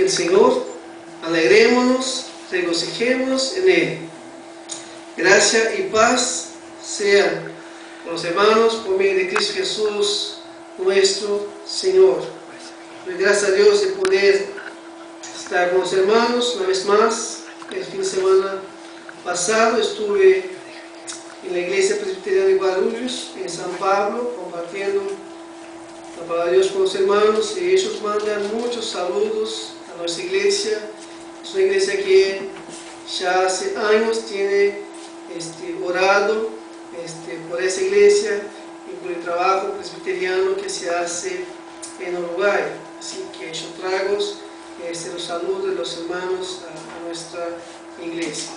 el Señor, alegrémonos, regocijémonos en Él. Gracia y paz sean con los hermanos por medio de Cristo Jesús, nuestro Señor. Doy gracias a Dios de poder estar con los hermanos una vez más. El fin de semana pasado estuve en la iglesia presbiteriana de Guarulhos, en San Pablo, compartiendo la palabra de Dios con los hermanos, y ellos mandan muchos saludos a nuestra iglesia. Es una iglesia que ya hace años tiene orado por esa iglesia y por el trabajo presbiteriano que se hace en Uruguay. Así que yo traigo los saludos de los hermanos a nuestra iglesia.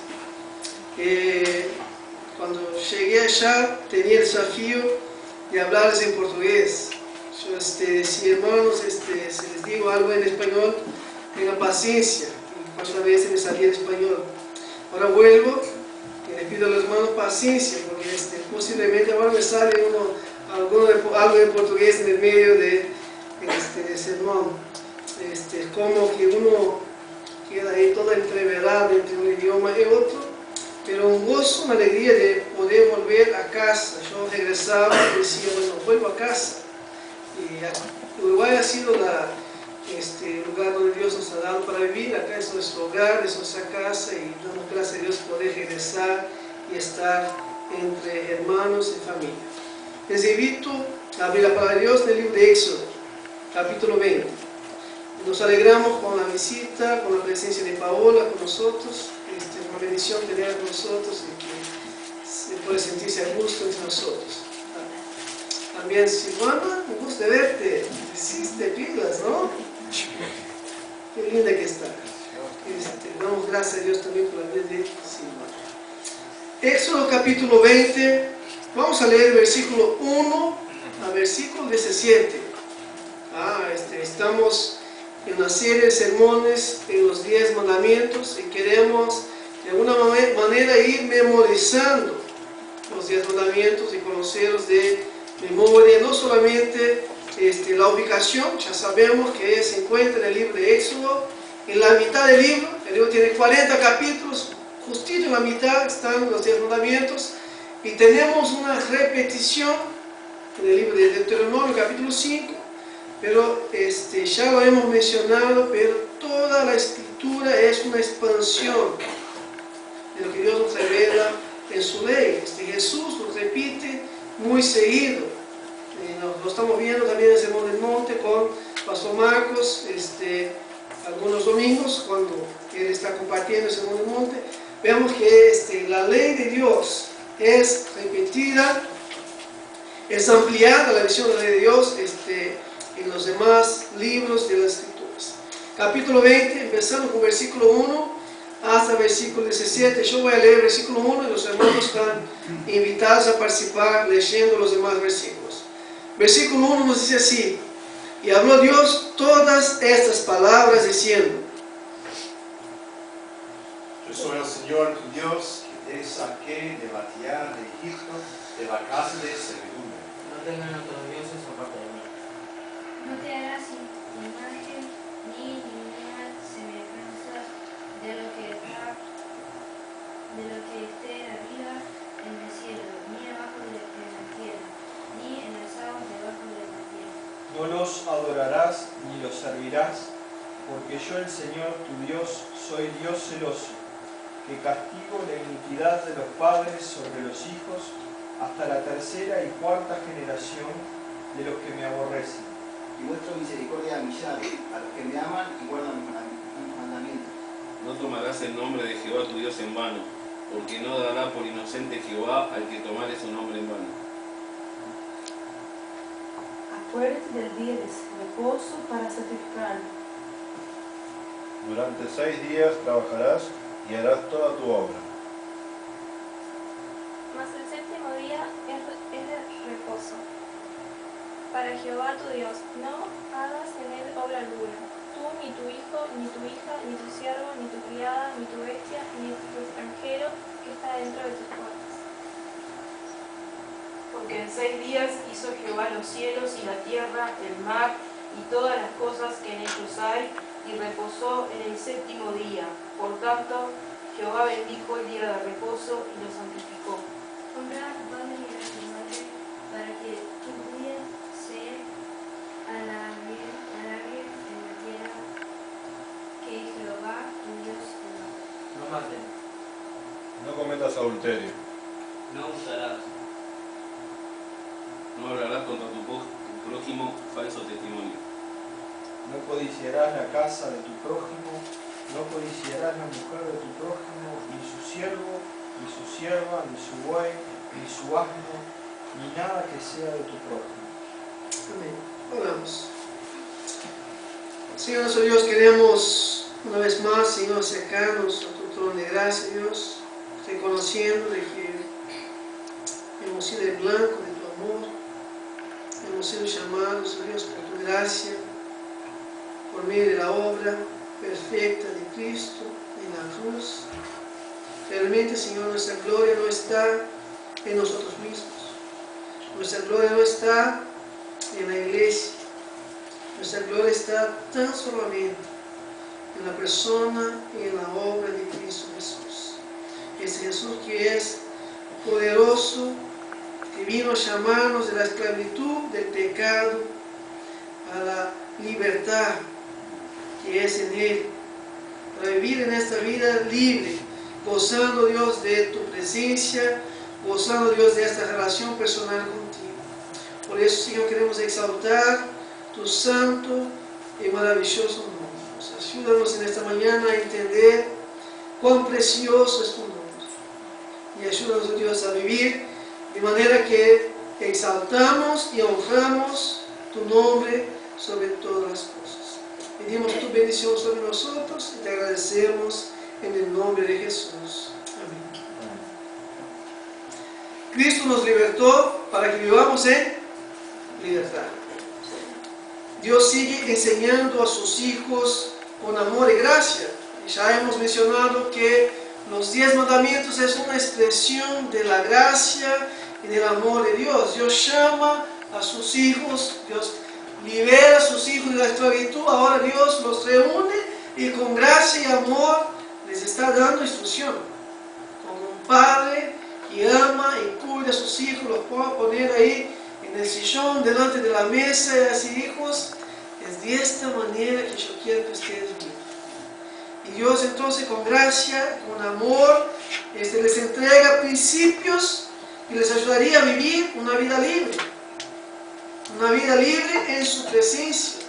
Cuando llegué allá tenía el desafío de hablarles en portugués. Yo decía, hermanos, si les digo algo en español, tengan paciencia. Y cuántas veces me salía en español. Ahora vuelvo y les pido a los hermanos paciencia, porque posiblemente ahora me sale algo en portugués en el medio de sermón. Como que uno queda ahí todo entreverado entre un idioma y otro, pero un gozo, una alegría de poder volver a casa. Yo regresaba y decía, bueno, vuelvo a casa. Y Uruguay ha sido el lugar donde Dios nos ha dado para vivir. Acá es nuestro hogar, es nuestra casa, y damos gracias a Dios por poder regresar y estar entre hermanos y familia. Les invito a abrir la palabra de Dios en el libro de Éxodo, capítulo 20. Nos alegramos con la visita, con la presencia de Paola con nosotros. Es una bendición tenerla con nosotros y que se puede sentirse a gusto entre nosotros. También Silvana, un gusto de verte. Hiciste pilas, ¿no? Qué linda que está. Damos gracias a Dios también por la vida de Silvana. Éxodo capítulo 20, vamos a leer versículo 1 a versículo 17. Estamos en una serie de sermones en los 10 mandamientos y queremos de alguna manera ir memorizando los 10 mandamientos y conocerlos de memoria. No solamente la ubicación, ya sabemos que se encuentra en el libro de Éxodo, en la mitad del libro. El libro tiene 40 capítulos, justito en la mitad están los 10 mandamientos, y tenemos una repetición en el libro de Deuteronomio capítulo 5, pero ya lo hemos mencionado, pero toda la escritura es una expansión de lo que Dios nos revela en su ley. Jesús lo repite muy seguido. Lo estamos viendo también en el Sermón del Monte con Pastor Marcos, algunos domingos cuando él está compartiendo el Sermón del Monte. Vemos que la ley de Dios es repetida, es ampliada la visión de la ley de Dios en los demás libros de las Escrituras. Capítulo 20, empezando con versículo 1 hasta versículo 17. Yo voy a leer versículo 1 y los hermanos están invitados a participar leyendo los demás versículos. Versículo 1 nos dice así: y habló Dios todas estas palabras diciendo: yo soy el Señor tu Dios, que te saqué de la tierra de Egipto, de la casa de servidumbre. No tengan otros dioses aparte de mí. No te harás imagen ni ninguna semejanza de lo que esté arriba en el cielo, ni abajo en la tierra, ni en las aguas debajo de la tierra. No los adorarás ni los servirás, porque yo el Señor tu Dios soy Dios celoso, que castigo la iniquidad de los padres sobre los hijos hasta la tercera y cuarta generación de los que me aborrecen. Y muestro misericordia a mi llave, a los que me aman y guardan mis mandamientos. No tomarás el nombre de Jehová tu Dios en vano, porque no dará por inocente Jehová al que tomare su nombre en vano. Acuérdate del día de reposo para santificarlo. Durante 6 días trabajarás y harás toda tu obra. Mas el séptimo día es de reposo para Jehová tu Dios. No hagas en él obra alguna, tú, ni tu hijo, ni tu hija, ni tu siervo, ni tu criada, ni tu bestia, ni tu extranjero que está dentro de tus puertas. Porque en 6 días hizo Jehová los cielos y la tierra, el mar y todas las cosas que en ellos hay, y reposó en el séptimo día. Por tanto, Jehová bendijo el día de reposo y lo santificó. Honra a tu padre y a tu madre, para que tú puedas ser alargue en la tierra que Jehová tu Dios te da. No mates, No cometas adulterio. no usarás, No hablarás contra tu prójimo falso testimonio. No codiciarás la casa de tu prójimo, no codiciarás la mujer de tu prójimo, ni su siervo, ni su sierva, ni su buey, ni su asno, ni nada que sea de tu prójimo. Amén. Oramos. Señor nuestro Dios, queremos una vez más, Señor, acercarnos a tu trono de gracia, Dios, reconociendo de que hemos sido el blanco de tu amor, hemos sido llamados, Dios, por tu gracia, por medio de la obra perfecta de Cristo en la cruz. Realmente, Señor, nuestra gloria no está en nosotros mismos. Nuestra gloria no está en la iglesia. Nuestra gloria está tan solamente en la persona y en la obra de Cristo Jesús. Ese Jesús que es poderoso, que vino a llamarnos de la esclavitud del pecado a la libertad que es en Él, para vivir en esta vida libre, gozando, Dios, de tu presencia, gozando, Dios, de esta relación personal contigo. Por eso, Señor, queremos exaltar tu santo y maravilloso nombre. Ayúdanos en esta mañana a entender cuán precioso es tu nombre. Y ayúdanos, Dios, a vivir de manera que exaltamos y honramos tu nombre sobre todas las cosas. Pedimos tu bendición sobre nosotros y te agradecemos en el nombre de Jesús. Amén. Cristo nos libertó para que vivamos en libertad. Dios sigue enseñando a sus hijos con amor y gracia. Ya hemos mencionado que los 10 mandamientos es una expresión de la gracia y del amor de Dios. Dios llama a sus hijos, Dios libera a sus hijos de la esclavitud. Ahora Dios los reúne y con gracia y amor les está dando instrucción. Como un padre que ama y cuida a sus hijos, los puede poner ahí en el sillón delante de la mesa y decir: hijos, es de esta manera que yo quiero que ustedes vivan. Y Dios entonces con gracia, con amor, les entrega principios que les ayudaría a vivir una vida libre. Una vida libre en su presencia.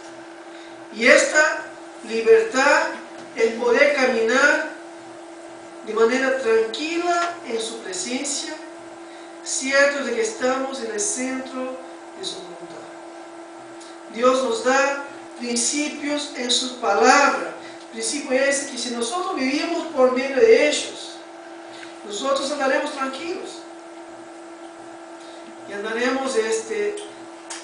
Y esta libertad, el poder caminar de manera tranquila en su presencia, ciertos de que estamos en el centro de su voluntad. Dios nos da principios en su palabra. Principio es que si nosotros vivimos por medio de ellos, nosotros andaremos tranquilos y andaremos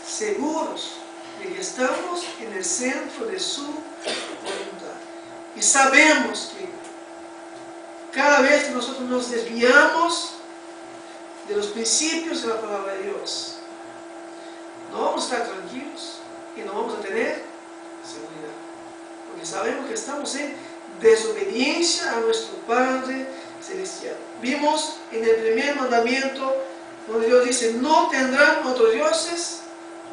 seguros de que estamos en el centro de su voluntad. Y sabemos que cada vez que nosotros nos desviamos de los principios de la palabra de Dios, no vamos a estar tranquilos y no vamos a tener seguridad. Porque sabemos que estamos en desobediencia a nuestro Padre Celestial. Vimos en el primer mandamiento donde Dios dice: no tendrán otros dioses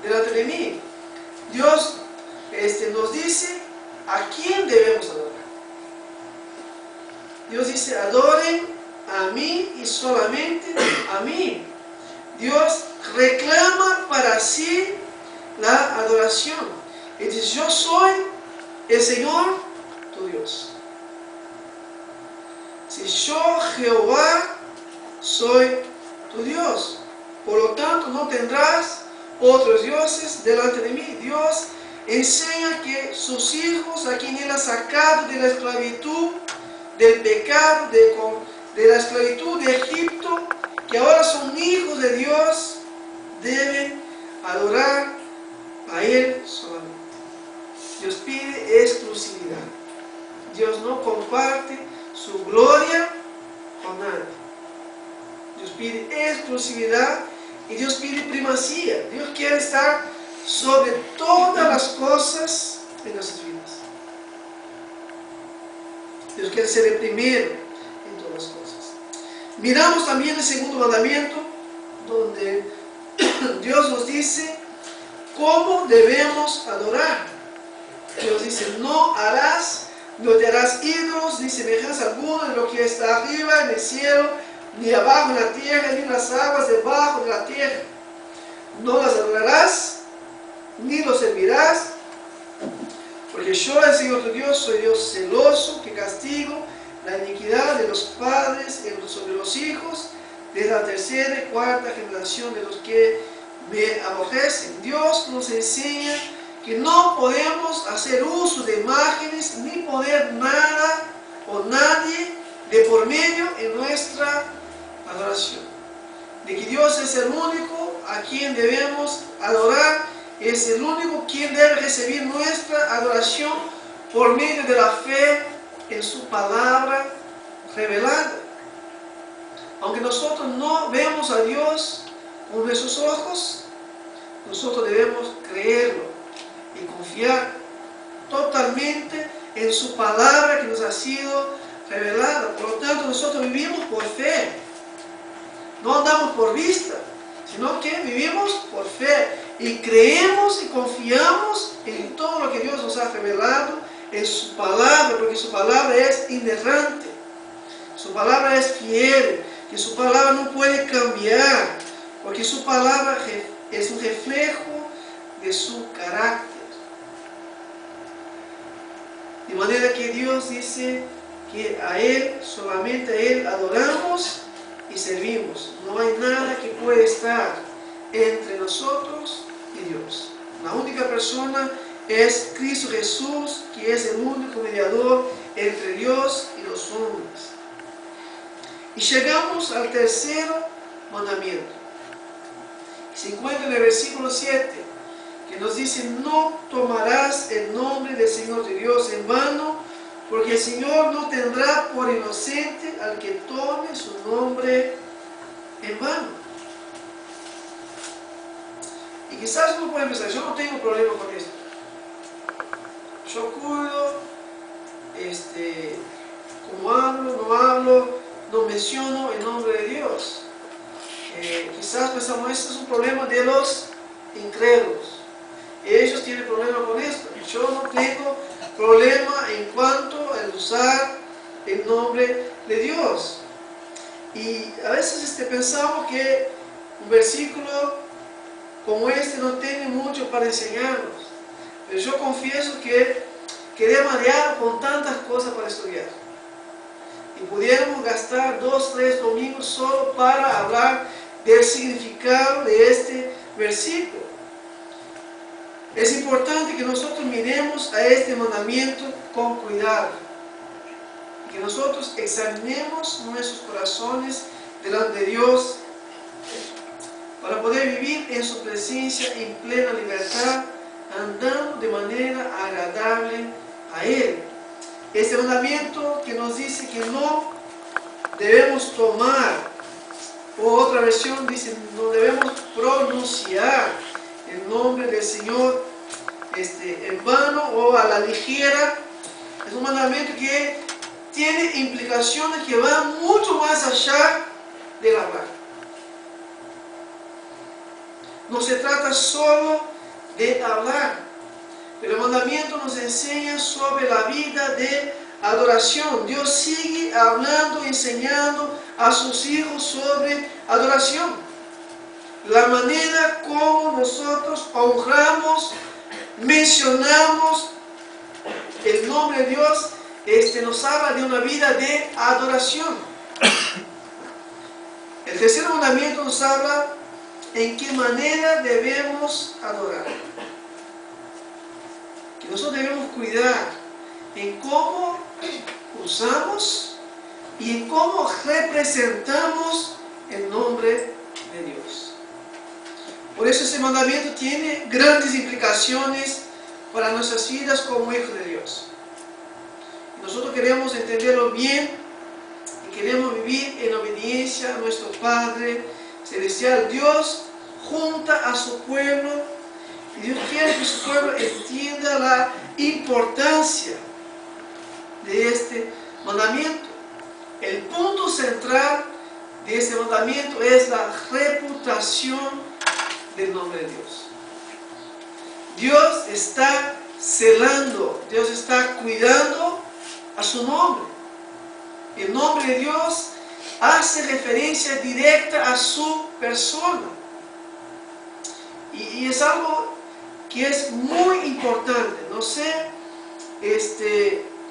delante de mí. Dios nos dice a quién debemos adorar. Dios dice: adoren a mí y solamente a mí. Dios reclama para sí la adoración. Él dice: yo soy el Señor tu Dios. Si yo, Jehová, soy tu Dios, por lo tanto no tendrás otros dioses delante de mí. Dios enseña que sus hijos, a quien Él ha sacado de la esclavitud, del pecado, de la esclavitud de Egipto, que ahora son hijos de Dios, deben adorar a Él solamente. Dios pide exclusividad. Dios no comparte su gloria con nadie. Dios pide exclusividad y Dios pide primacía. Dios quiere estar sobre todas las cosas en nuestras vidas. Dios quiere ser el primero en todas las cosas. Miramos también el segundo mandamiento, donde Dios nos dice cómo debemos adorar. Dios dice, no te harás ídolos, ni semejanza alguna de lo que está arriba en el cielo, ni abajo en la tierra, ni en las aguas debajo de la tierra. No las adorarás, ni los servirás, porque yo, el Señor tu Dios, soy Dios celoso, que castigo la iniquidad de los padres sobre los hijos, de la tercera y cuarta generación de los que me aborrecen. Dios nos enseña que no podemos hacer uso de imágenes, ni poner nada o nadie de por medio en nuestra adoración. De que Dios es el único a quien debemos adorar, es el único quien debe recibir nuestra adoración por medio de la fe en su palabra revelada. Aunque nosotros no vemos a Dios con nuestros ojos, nosotros debemos creerlo y confiar totalmente en su palabra que nos ha sido revelada. Por lo tanto, nosotros vivimos por fe. No andamos por vista, sino que vivimos por fe y creemos y confiamos en todo lo que Dios nos ha revelado en su palabra, porque su palabra es inerrante, su palabra es fiel, que su palabra no puede cambiar, porque su palabra es un reflejo de su carácter. De manera que Dios dice que a Él, solamente a Él adoramos y servimos. No hay nada que pueda estar entre nosotros y Dios. La única persona es Cristo Jesús, que es el único mediador entre Dios y los hombres. Y llegamos al tercer mandamiento. Se encuentra en el versículo 7, que nos dice, no tomarás el nombre del Señor tu Dios en vano, porque el Señor no tendrá por inocente al que tome su nombre en vano. Y quizás uno puede pensar, yo no tengo problema con esto. Yo cuido, como hablo, no menciono el nombre de Dios. Quizás pensamos, este es un problema de los incrédulos. Ellos tienen problema con esto. Yo no tengo problema en cuanto a usar el nombre de Dios. Y a veces pensamos que un versículo como este no tiene mucho para enseñarnos. Pero yo confieso que quedé mareado con tantas cosas para estudiar. Y pudiéramos gastar 2 o 3 domingos solo para hablar del significado de este versículo. Es importante que nosotros miremos a este mandamiento con cuidado. Que nosotros examinemos nuestros corazones delante de Dios para poder vivir en su presencia en plena libertad, andando de manera agradable a Él. Este mandamiento que nos dice que no debemos tomar, o otra versión dice, no debemos pronunciar el nombre del Señor en vano o a la ligera. Es un mandamiento que tiene implicaciones que van mucho más allá del hablar. No se trata solo de hablar, pero el mandamiento nos enseña sobre la vida de adoración. Dios sigue hablando, enseñando a sus hijos sobre adoración. La manera como nosotros honramos, mencionamos el nombre de Dios, nos habla de una vida de adoración. El tercer mandamiento nos habla en qué manera debemos adorar. Que nosotros debemos cuidar en cómo usamos y en cómo representamos el nombre de Dios. Por eso ese mandamiento tiene grandes implicaciones para nuestras vidas como hijos de Dios. Nosotros queremos entenderlo bien y queremos vivir en obediencia a nuestro Padre Celestial. Dios junta a su pueblo y Dios quiere que su pueblo entienda la importancia de este mandamiento. El punto central de este mandamiento es la reputación del nombre de Dios. Dios está celando, Dios está cuidando a su nombre. El nombre de Dios hace referencia directa a su persona. Y es algo que es muy importante. No sé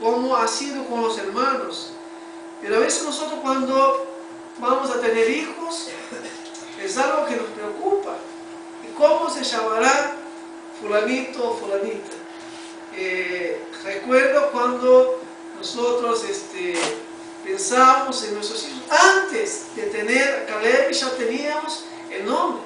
cómo ha sido con los hermanos, pero a veces nosotros cuando vamos a tener hijos, es algo que nos preocupa. ¿Y cómo se llamará fulanito o fulanita? Recuerdo cuando nosotros pensábamos en nuestros hijos, antes de tener a Caleb ya teníamos el nombre.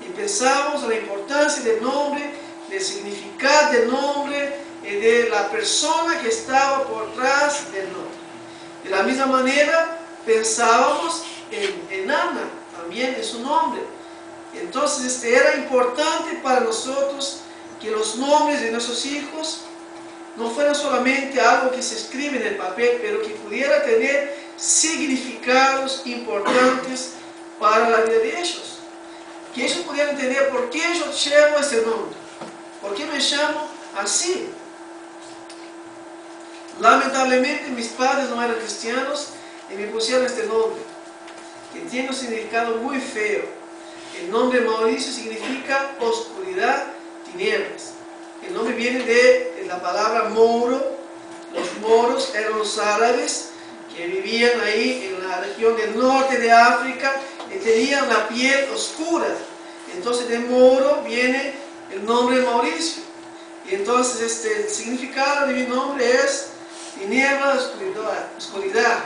Y pensábamos en la importancia del nombre, del significado del nombre, de la persona que estaba por detrás del nombre. De la misma manera pensábamos en Ana, también en su nombre. Entonces era importante para nosotros que los nombres de nuestros hijos no fueran solamente algo que se escribe en el papel, pero que pudiera tener significados importantes para la vida de ellos. Que ellos pudieran entender por qué yo llevo ese nombre, por qué me llamo así. Lamentablemente mis padres no eran cristianos y me pusieron este nombre, que tiene un significado muy feo. El nombre Mauricio significa oscuridad, tinieblas. El nombre viene de la palabra moro. Los moros eran los árabes que vivían ahí en la región del norte de África y tenían la piel oscura. Entonces de moro viene el nombre Mauricio. Y entonces el significado de mi nombre es tinieblas, oscuridad.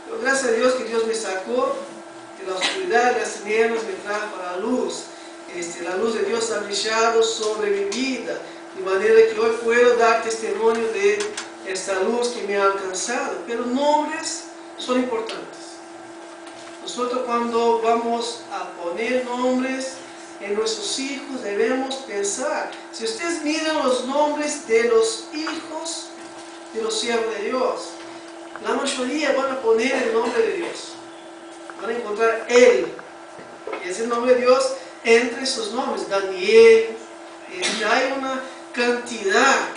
Pero gracias a Dios que Dios me sacó de la oscuridad, de las tinieblas, me trajo a la luz. La luz de Dios ha brillado sobre mi vida, de manera que hoy puedo dar testimonio de esta luz que me ha alcanzado. Pero nombres son importantes. Nosotros cuando vamos a poner nombres en nuestros hijos debemos pensar. Si ustedes miran los nombres de los hijos de los siervos de Dios, la mayoría van a poner el nombre de Dios. Van a encontrar Él, que es el nombre de Dios entre sus nombres. Daniel, hay una cantidad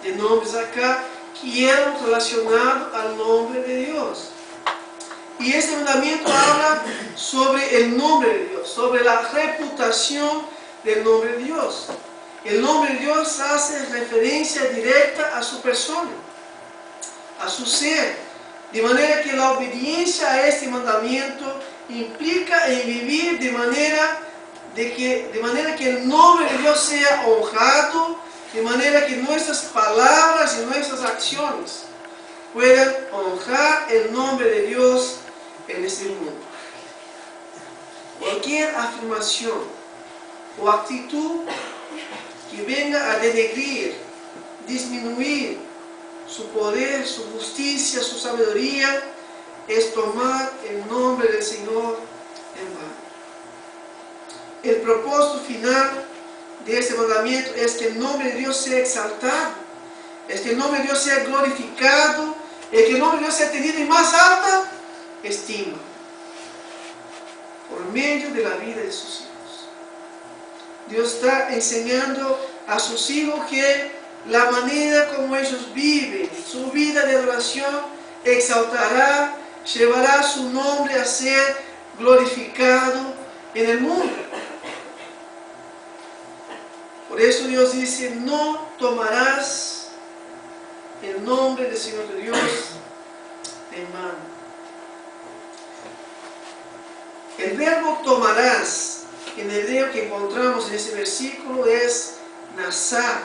de nombres acá que eran relacionados al nombre de Dios. Y este mandamiento habla sobre el nombre de Dios, sobre la reputación del nombre de Dios. El nombre de Dios hace referencia directa a su persona, a su ser, de manera que la obediencia a este mandamiento implica en vivir de manera que el nombre de Dios sea honrado, de manera que nuestras palabras y nuestras acciones puedan honrar el nombre de Dios en este mundo. Cualquier afirmación o actitud que venga a denegrir, disminuir su poder, su justicia, su sabiduría, es tomar el nombre del Señor en vano. El propósito final de este mandamiento es que el nombre de Dios sea exaltado, es que el nombre de Dios sea glorificado, es que el nombre de Dios sea tenido en más alta estima por medio de la vida de sus hijos. Dios está enseñando a sus hijos que la manera como ellos viven su vida de adoración exaltará, llevará su nombre a ser glorificado en el mundo. Por eso Dios dice, no tomarás el nombre del Señor tu Dios en vano. El verbo tomarás en el hebreo que encontramos en ese versículo es nazar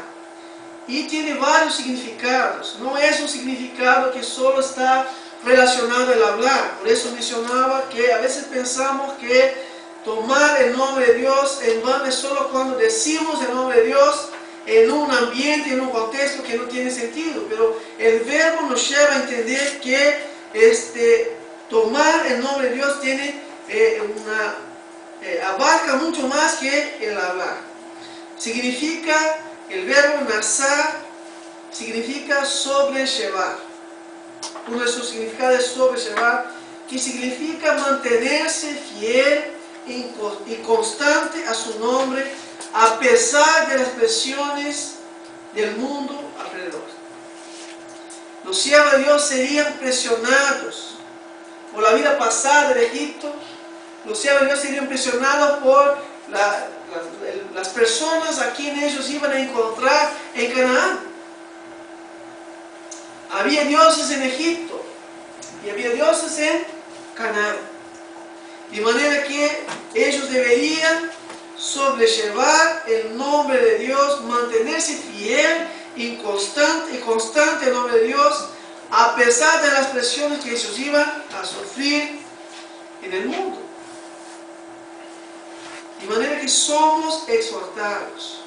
y tiene varios significados. No es un significado que solo está relacionado al hablar. Por eso mencionaba que a veces pensamos que tomar el nombre de Dios en vano es solo cuando decimos el nombre de Dios en un ambiente, en un contexto que no tiene sentido. Pero el verbo nos lleva a entender que tomar el nombre de Dios tiene abarca mucho más que el hablar. Significa, el verbo nazar significa sobrellevar. uno de sus significados sobre Shabbat, que significa mantenerse fiel y constante a su nombre, a pesar de las presiones del mundo alrededor. Los siervos de Dios serían presionados por la vida pasada de Egipto. Los siervos de Dios serían presionados por las personas a quienes ellos iban a encontrar en Canaán. Había dioses en Egipto y había dioses en Canaán. De manera que ellos deberían sobrellevar el nombre de Dios, mantenerse fiel y constante el nombre de Dios, a pesar de las presiones que ellos iban a sufrir en el mundo. De manera que somos exhortados.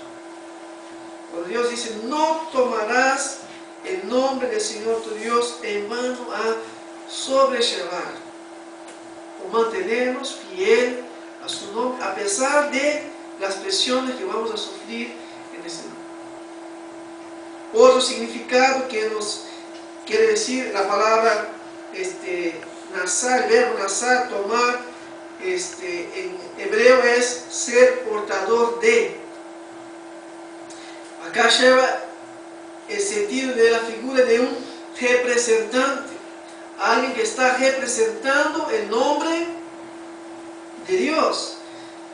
Cuando Dios dice, no tomarás el nombre del Señor tu Dios en vano, a sobrellevar o mantenernos fiel a su nombre, a pesar de las presiones que vamos a sufrir en ese mundo. Otro significado que nos quiere decir la palabra nazar, el verbo nazar, tomar, en hebreo es ser portador de. Acá lleva el sentido de la figura de un representante, alguien que está representando el nombre de Dios.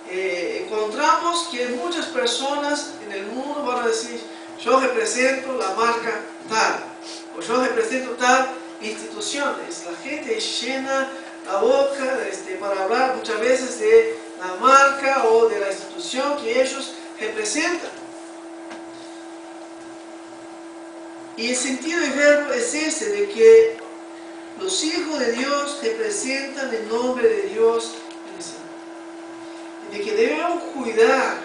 Encontramos que muchas personas en el mundo van a decir, yo represento la marca tal, o yo represento tal institución. La gente llena la boca para hablar muchas veces de la marca o de la institución que ellos representan. Y el sentido del verbo es ese, de que los hijos de Dios representan el nombre de Dios en ese mundo. Y de que debemos cuidar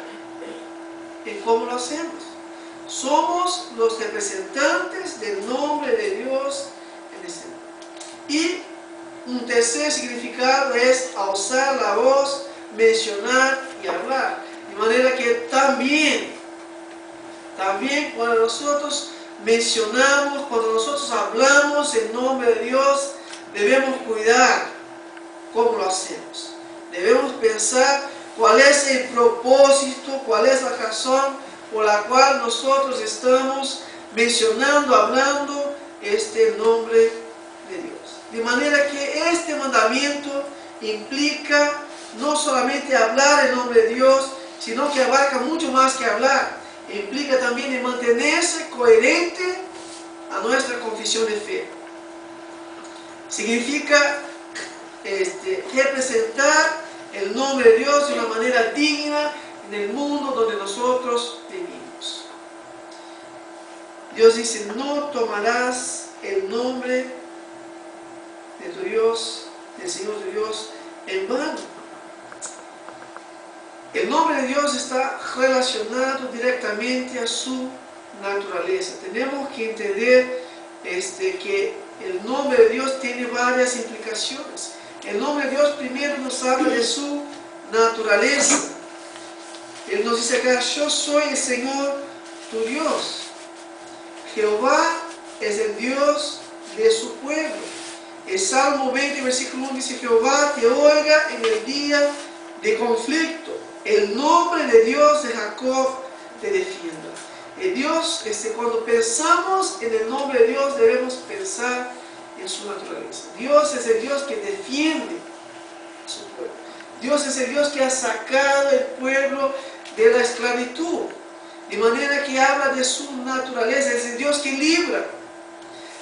en cómo lo hacemos. Somos los representantes del nombre de Dios en ese mundo. Y un tercer significado es alzar la voz, mencionar y hablar. De manera que también cuando nosotros mencionamos, cuando nosotros hablamos en nombre de Dios, debemos cuidar cómo lo hacemos. Debemos pensar cuál es el propósito, cuál es la razón por la cual nosotros estamos mencionando, hablando este nombre de Dios. De manera que este mandamiento implica no solamente hablar el nombre de Dios, sino que abarca mucho más que hablar. Implica también el mantenerse coherente a nuestra confesión de fe. Significa representar el nombre de Dios de una manera digna en el mundo donde nosotros vivimos. Dios dice, no tomarás el nombre de tu Dios, del Señor tu Dios, en vano. El nombre de Dios está relacionado directamente a su naturaleza. Tenemos que entender que el nombre de Dios tiene varias implicaciones. El nombre de Dios primero nos habla de su naturaleza. Él nos dice acá, yo soy el Señor tu Dios. Jehová es el Dios de su pueblo. El Salmo 20, versículo 1 dice, Jehová te oiga en el día de conflicto. El nombre de Dios de Jacob te defienda. El Dios, cuando pensamos en el nombre de Dios, debemos pensar en su naturaleza. Dios es el Dios que defiende a su pueblo. Dios es el Dios que ha sacado al pueblo de la esclavitud. De manera que habla de su naturaleza. Es el Dios que libra.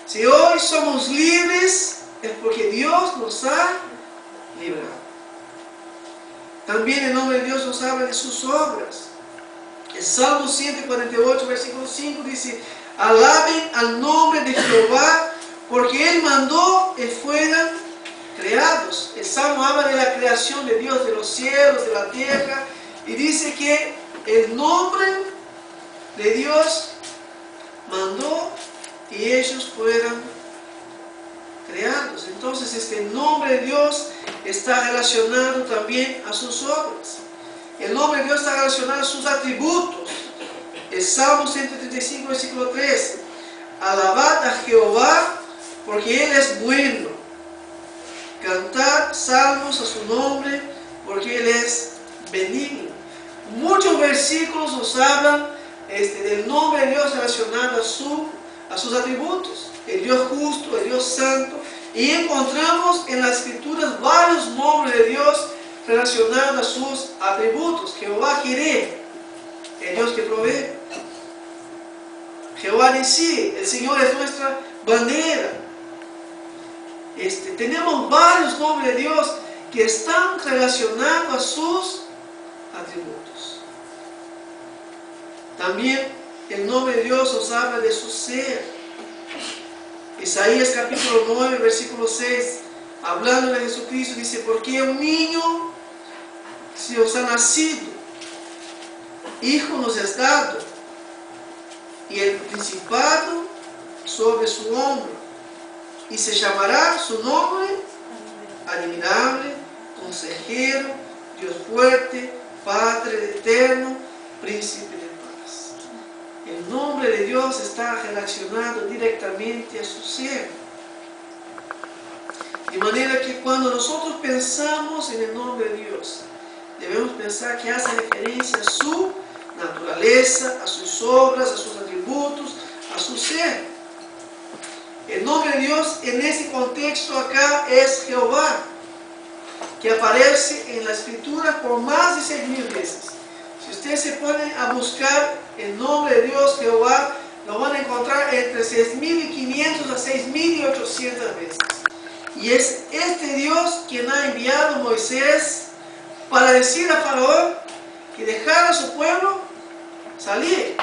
Si hoy somos libres, es porque Dios nos ha librado. También el nombre de Dios nos habla de sus obras. El Salmo 148, versículo 5 dice, alaben al nombre de Jehová, porque Él mandó que fueran creados. El Salmo habla de la creación de Dios, de los cielos, de la tierra, y dice que el nombre de Dios mandó que ellos fueran creados. Entonces este nombre de Dios está relacionado también a sus obras. El nombre de Dios está relacionado a sus atributos. El Salmo 135, versículo 13. Alabad a Jehová, porque porque Él es bueno. Cantad salmos a su nombre, porque Él es benigno. Muchos versículos nos hablan del nombre de Dios relacionado a sus atributos. El Dios justo, el Dios santo. Y encontramos en las Escrituras varios nombres de Dios relacionados a sus atributos. Jehová Jireh, el Dios que provee. Jehová Nisí, el Señor es nuestra bandera. Tenemos varios nombres de Dios que están relacionados a sus atributos. También el nombre de Dios nos habla de su ser. Isaías capítulo 9, versículo 6, hablando de Jesucristo, dice: porque un niño se os ha nacido, hijo nos es dado, y el principado sobre su hombro, y se llamará su nombre admirable, consejero, Dios fuerte, Padre eterno, príncipe de paz. El nombre de Dios está relacionado directamente a su ser. De manera que cuando nosotros pensamos en el nombre de Dios, debemos pensar que hace referencia a su naturaleza, a sus obras, a sus atributos, a su ser. El nombre de Dios en ese contexto acá es Jehová, que aparece en la Escritura por más de 6,000 veces. Si ustedes se ponen a buscar el nombre de Dios, Jehová, lo van a encontrar entre 6,500 a 6,800 veces. Y es este Dios quien ha enviado a Moisés para decir a Faraón que dejara a su pueblo salir.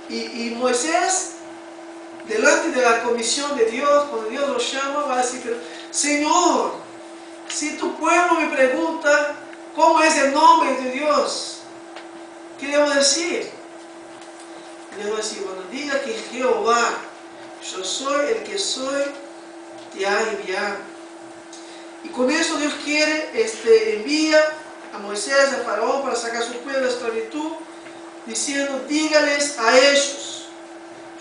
Y Moisés, delante de la comisión de Dios, cuando Dios lo llama, va a decir: pero Señor, si tu pueblo me pregunta cómo es el nombre de Dios, ¿qué debo decir? Debo decir: bueno, diga que Jehová, yo soy el que soy, te ha enviado. Y con eso Dios quiere, envía a Moisés, a Faraón, para sacar a su pueblo de la esclavitud, diciendo: dígales a ellos,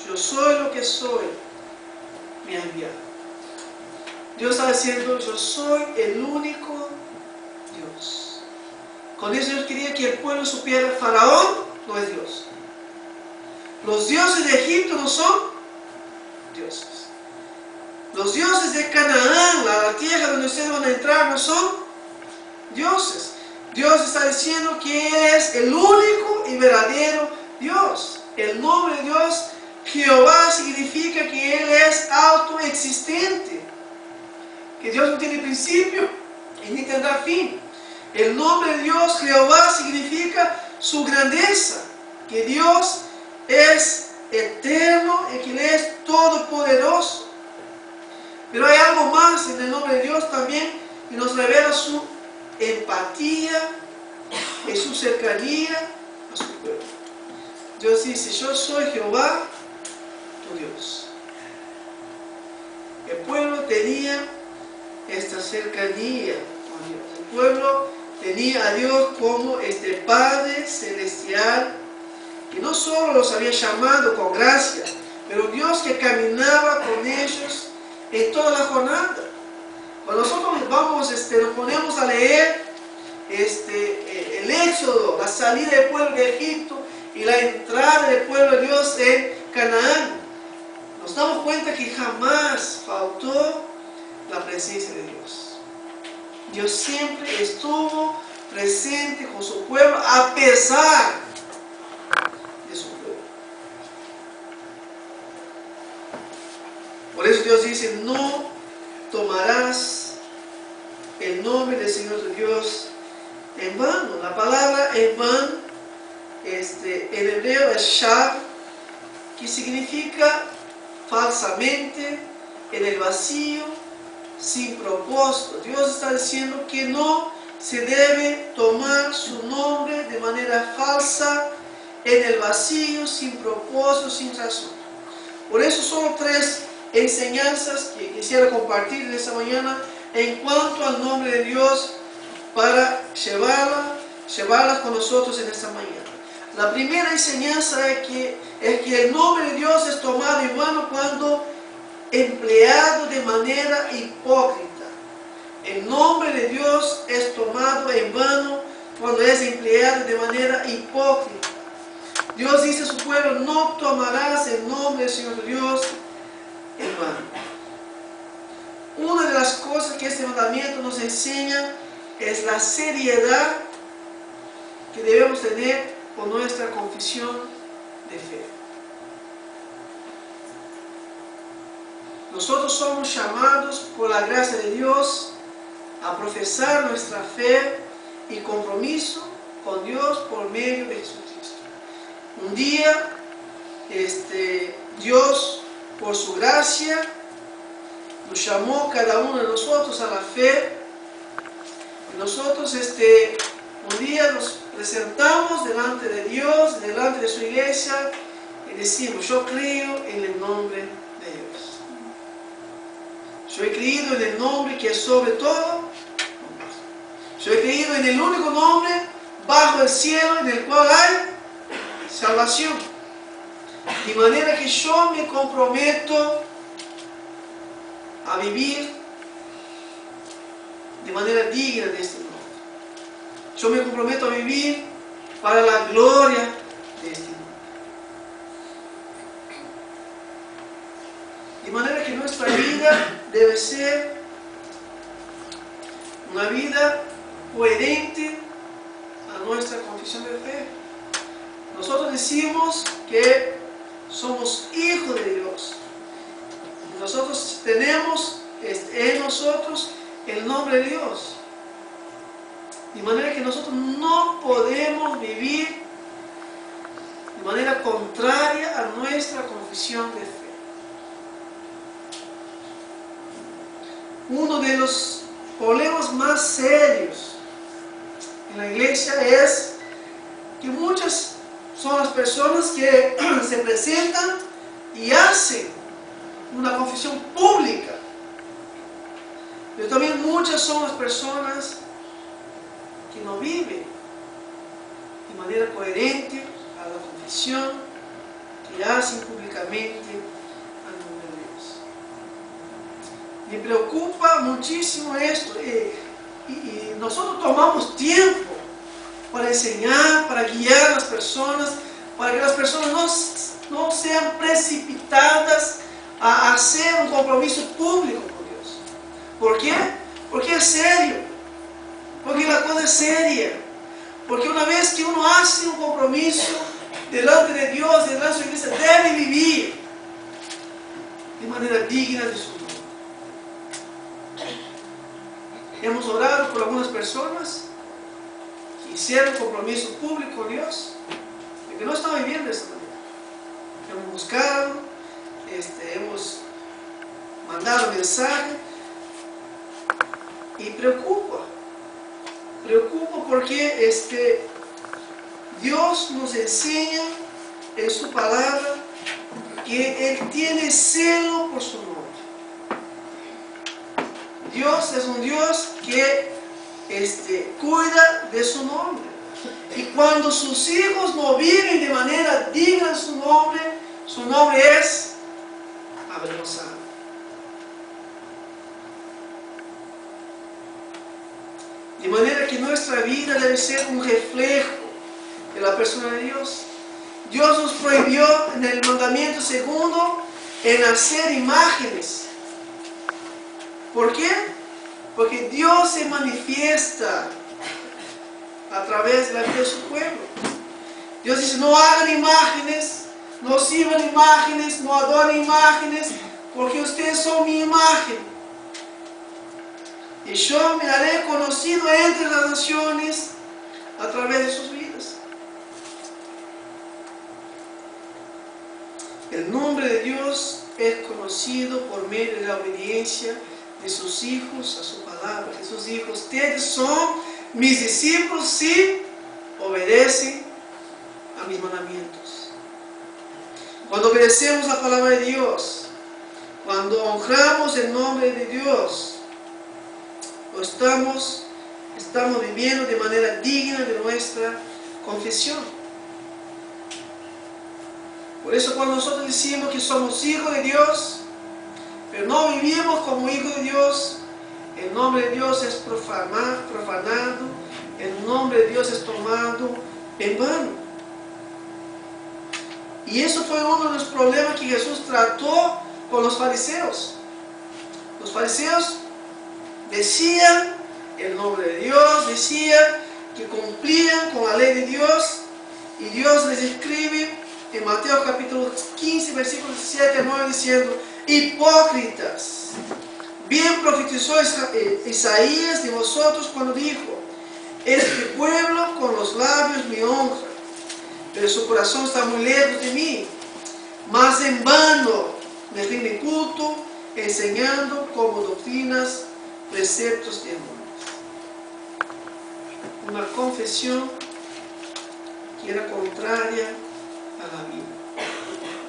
yo soy lo que soy, me ha enviado. Dios está diciendo: yo soy el único Dios. Con eso Dios quería que el pueblo supiera: Faraón no es Dios. Los dioses de Egipto no son dioses. Los dioses de Canaán, la tierra donde ustedes van a entrar, no son dioses. Dios está diciendo que Él es el único y verdadero Dios. El nombre de Dios, Jehová, significa que Él es autoexistente. Que Dios no tiene principio y ni tendrá fin. El nombre de Dios, Jehová, significa su grandeza. Que Dios es eterno y que Él es todopoderoso. Pero hay algo más en el nombre de Dios también, que nos revela su empatía y su cercanía a su pueblo. Dios dice: yo soy Jehová, tu Dios. El pueblo tenía esta cercanía con Dios. El pueblo tenía a Dios como este Padre celestial, que no solo los había llamado con gracia, pero Dios que caminaba con ellos en toda la jornada. Cuando nosotros vamos, nos ponemos a leer el éxodo, la salida del pueblo de Egipto y la entrada del pueblo de Dios en Canaán, nos damos cuenta que jamás faltó la presencia de Dios. Dios siempre estuvo presente con su pueblo a pesar de su pueblo. Por eso Dios dice: no tomarás el nombre del Señor tu Dios en vano. La palabra en vano, en hebreo es shav, que significa falsamente, en el vacío, sin propósito. Dios está diciendo que no se debe tomar su nombre de manera falsa, en el vacío, sin propósito, sin razón. Por eso solo 3 enseñanzas que quisiera compartir en esta mañana en cuanto al nombre de Dios, para llevarlas con nosotros en esta mañana. La primera enseñanza es que el nombre de Dios es tomado en vano cuando empleado de manera hipócrita. El nombre de Dios es tomado en vano cuando es empleado de manera hipócrita. Dios dice a su pueblo: no tomarás el nombre del Señor Dios en vano. Una de las cosas que este mandamiento nos enseña es la seriedad que debemos tener con nuestra confesión de fe. Nosotros somos llamados por la gracia de Dios a profesar nuestra fe y compromiso con Dios por medio de Jesucristo. Un día, Dios, por su gracia, nos llamó cada uno de nosotros a la fe. Y nosotros, un día nos presentamos delante de Dios, delante de su iglesia, y decimos: yo creo en el nombre de Dios. Yo he creído en el nombre que es sobre todo. Yo he creído en el único nombre bajo el cielo en el cual hay salvación. De manera que yo me comprometo a vivir de manera digna de este nombre. Yo me comprometo a vivir para la gloria de este nombre. De manera que nuestra vida debe ser una vida coherente a nuestra confesión de fe. Nosotros decimos que somos hijos de Dios. Nosotros tenemos en nosotros el nombre de Dios. De manera que nosotros no podemos vivir de manera contraria a nuestra confesión de fe. Uno de los problemas más serios en la iglesia es que muchas son las personas que se presentan y hacen una confesión pública, pero también muchas son las personas que no viven de manera coherente a la confesión que hacen públicamente al nombre de Dios. Me preocupa muchísimo esto, y nosotros tomamos tiempo para enseñar, para guiar a las personas, para que las personas no sean precipitadas a hacer un compromiso público con Dios. ¿Por qué? Porque es serio, porque la cosa es seria, porque una vez que uno hace un compromiso delante de Dios, delante de su iglesia, debe vivir de manera digna de su nombre. Hemos orado por algunas personas que hicieron compromiso público con Dios y que no estaban viviendo de esta manera. Hemos buscado, hemos mandado mensaje, y preocupa porque Dios nos enseña en su palabra que Él tiene celo por su nombre. Dios es un Dios que cuida de su nombre. Y cuando sus hijos no viven de manera digna de su nombre es avergonzado. De manera que nuestra vida debe ser un reflejo de la persona de Dios. Dios nos prohibió en el mandamiento segundo en hacer imágenes. ¿Por qué? Porque Dios se manifiesta a través de la vida de su pueblo. Dios dice: no hagan imágenes, no sirvan imágenes, no adoren imágenes, porque ustedes son mi imagen. Y yo me haré conocido entre las naciones a través de sus vidas. El nombre de Dios es conocido por medio de la obediencia de sus hijos a su palabra. Jesús dijo: ustedes son mis discípulos si obedecen a mis mandamientos. Cuando obedecemos la palabra de Dios, cuando honramos el nombre de Dios, estamos viviendo de manera digna de nuestra confesión. Por eso cuando nosotros decimos que somos hijos de Dios, vivimos como hijos de Dios, el nombre de Dios es profanado, el nombre de Dios es tomado en vano. Y eso fue uno de los problemas que Jesús trató con los fariseos. Los fariseos decían el nombre de Dios, decían que cumplían con la ley de Dios, y Dios les escribe en Mateo capítulo 15, versículos 7 a 9, diciendo: hipócritas, bien profetizó Isaías de vosotros cuando dijo: este pueblo con los labios me honra, pero su corazón está muy lejos de mí, mas en vano me rinden culto, enseñando como doctrinas preceptos de hombres. Una confesión que era contraria a la vida.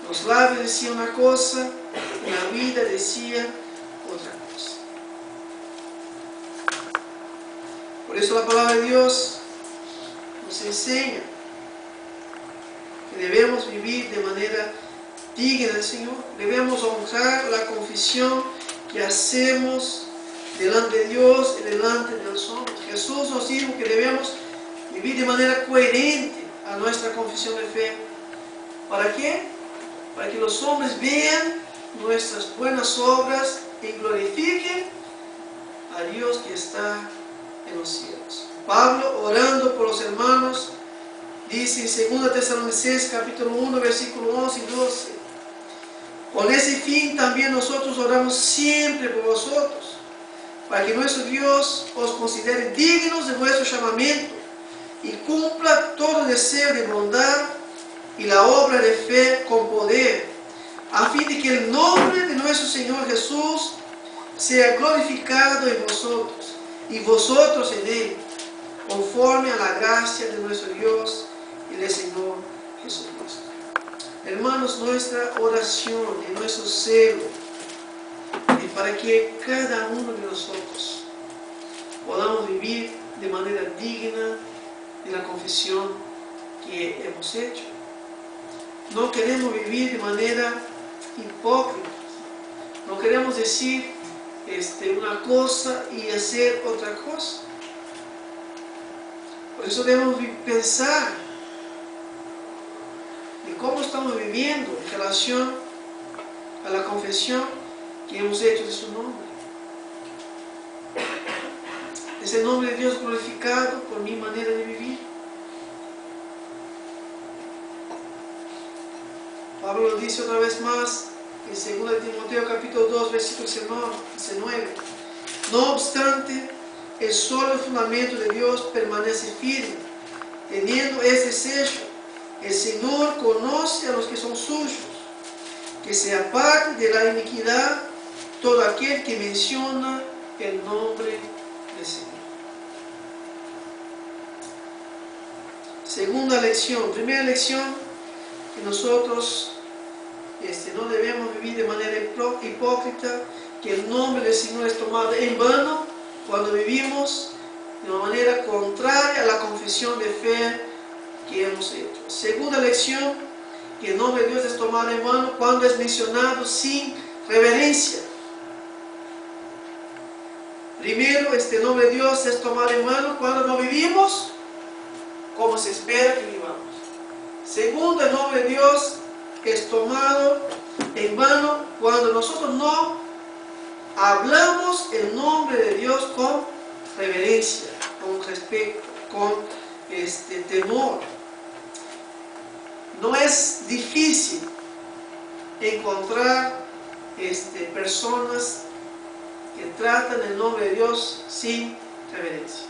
Los labios decían una cosa y la vida decía otra cosa. Por eso la palabra de Dios nos enseña que debemos vivir de manera digna del Señor. Debemos honrar la confesión que hacemos delante de Dios y delante de los hombres. Jesús nos dijo que debemos vivir de manera coherente a nuestra confesión de fe. ¿Para qué? Para que los hombres vean nuestras buenas obras y glorifiquen a Dios que está en los cielos. Pablo, orando por los hermanos, dice en 2 Tesalonicenses capítulo 1, versículo 11 y 12: con ese fin también nosotros oramos siempre por vosotros, para que nuestro Dios os considere dignos de vuestro llamamiento y cumpla todo deseo de bondad y la obra de fe con poder, a fin de que el nombre de nuestro Señor Jesús sea glorificado en vosotros y vosotros en Él, conforme a la gracia de nuestro Dios y del Señor Jesucristo. Hermanos, nuestra oración y nuestro celo es para que cada uno de nosotros podamos vivir de manera digna de la confesión que hemos hecho. No queremos vivir de manera hipócrita. No queremos decir una cosa y hacer otra cosa. Por eso debemos pensar de cómo estamos viviendo en relación a la confesión que hemos hecho de su nombre. Es el nombre de Dios glorificado por mi manera de vivir. Pablo lo dice otra vez más en 2 Timoteo capítulo 2, versículo 19. No obstante, el solo fundamento de Dios permanece firme, teniendo este sello: el Señor conoce a los que son suyos, que se aparte de la iniquidad todo aquel que menciona el nombre del Señor. Segunda lección. Primera lección, que nosotros no debemos vivir de manera hipócrita, que el nombre del Señor es tomado en vano cuando vivimos de una manera contraria a la confesión de fe que hemos hecho. Segunda lección, que el nombre de Dios es tomado en vano cuando es mencionado sin reverencia. Primero, este nombre de Dios es tomado en vano cuando no vivimos como se espera que vivamos. Segundo, el nombre de Dios es tomado en vano cuando nosotros no hablamos el nombre de Dios con reverencia, con respeto, con temor. No es difícil encontrar personas que tratan el nombre de Dios sin reverencia.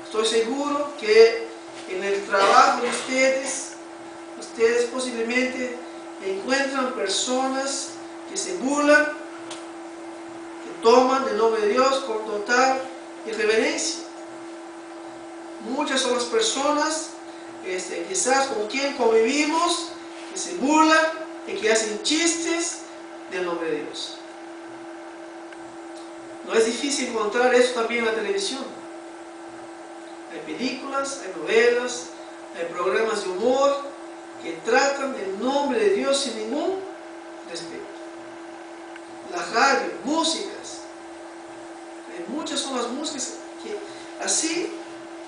Estoy seguro que en el trabajo de ustedes posiblemente encuentran personas que se burlan, que toman el nombre de Dios con total irreverencia. Muchas son las personas quizás con quien convivimos, que se burlan y que hacen chistes del nombre de Dios. No es difícil encontrar eso también en la televisión. Hay películas, hay novelas, hay programas de humor que tratan el nombre de Dios sin ningún respeto. la radio, músicas. Muchas son las músicas que así,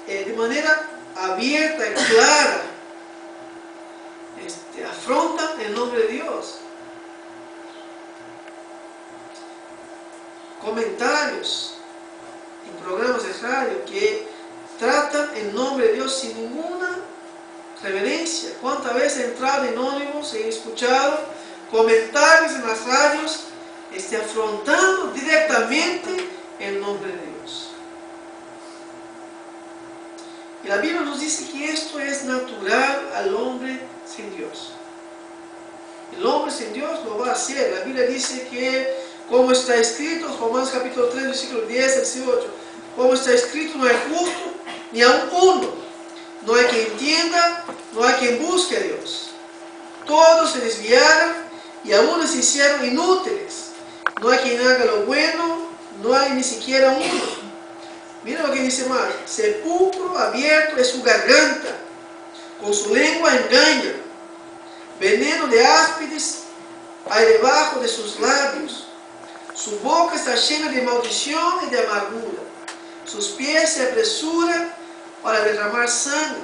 de manera abierta y clara, afrontan el nombre de Dios. Comentarios en programas de radio que tratan el nombre de Dios sin ninguna reverencia. ¿Cuántas veces he entrado en ómnibus y he escuchado comentarios en las radios afrontando directamente el nombre de Dios? Y la Biblia nos dice que esto es natural al hombre sin Dios. El hombre sin Dios lo va a hacer. La Biblia dice que, como está escrito, Romanos capítulo 3, versículo 10 al 18, como está escrito, no hay justo ni aun uno. No hay quien entienda, no hay quien busque a Dios. Todos se desviaron y aún se hicieron inútiles. No hay quien haga lo bueno, no hay ni siquiera uno. Mira lo que dice más: sepulcro abierto es su garganta, con su lengua engaña. Veneno de áspides hay debajo de sus labios. Su boca está llena de maldición y de amargura. Sus pies se apresuran para derramar sangre.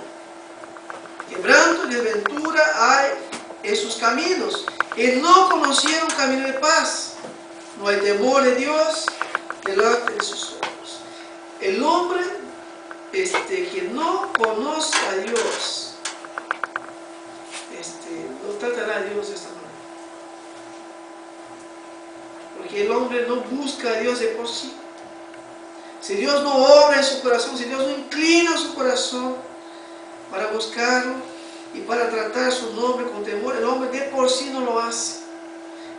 Quebranto y desventura hay en sus caminos, y no conocieron camino de paz. No hay temor de Dios delante de sus ojos. El hombre que no conoce a Dios, no tratará a Dios de esta manera. Porque el hombre no busca a Dios de por sí. Si Dios no obra en su corazón, si Dios no inclina su corazón para buscarlo y para tratar su nombre con temor, el hombre de por sí no lo hace.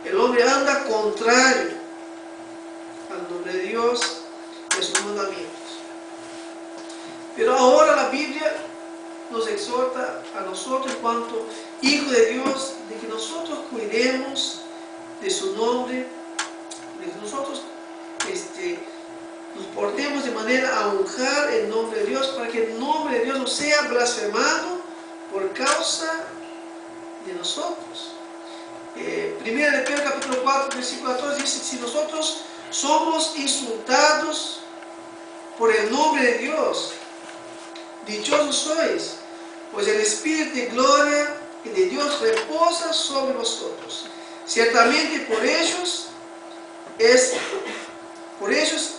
El hombre anda contrario al nombre de Dios y a sus mandamientos. Pero ahora la Biblia nos exhorta a nosotros, en cuanto hijos de Dios, de que nosotros cuidemos de su nombre, de que nosotros nos portemos de manera a honrar el nombre de Dios, para que el nombre de Dios no sea blasfemado por causa de nosotros. Primera de Pedro capítulo 4 versículo 14 dice: si nosotros somos insultados por el nombre de Dios, dichosos sois, pues el Espíritu de gloria y de Dios reposa sobre vosotros. Ciertamente por ellos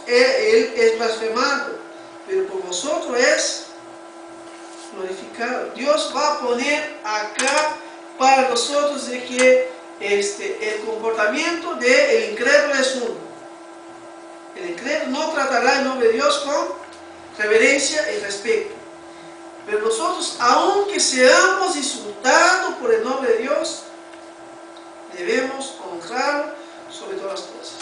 Él es blasfemado, pero por vosotros es glorificado. Dios va a poner acá para nosotros de que el comportamiento del incrédulo es uno. El incrédulo no tratará el nombre de Dios con reverencia y respeto. Pero nosotros, aunque seamos insultados por el nombre de Dios, debemos honrarlo sobre todas las cosas.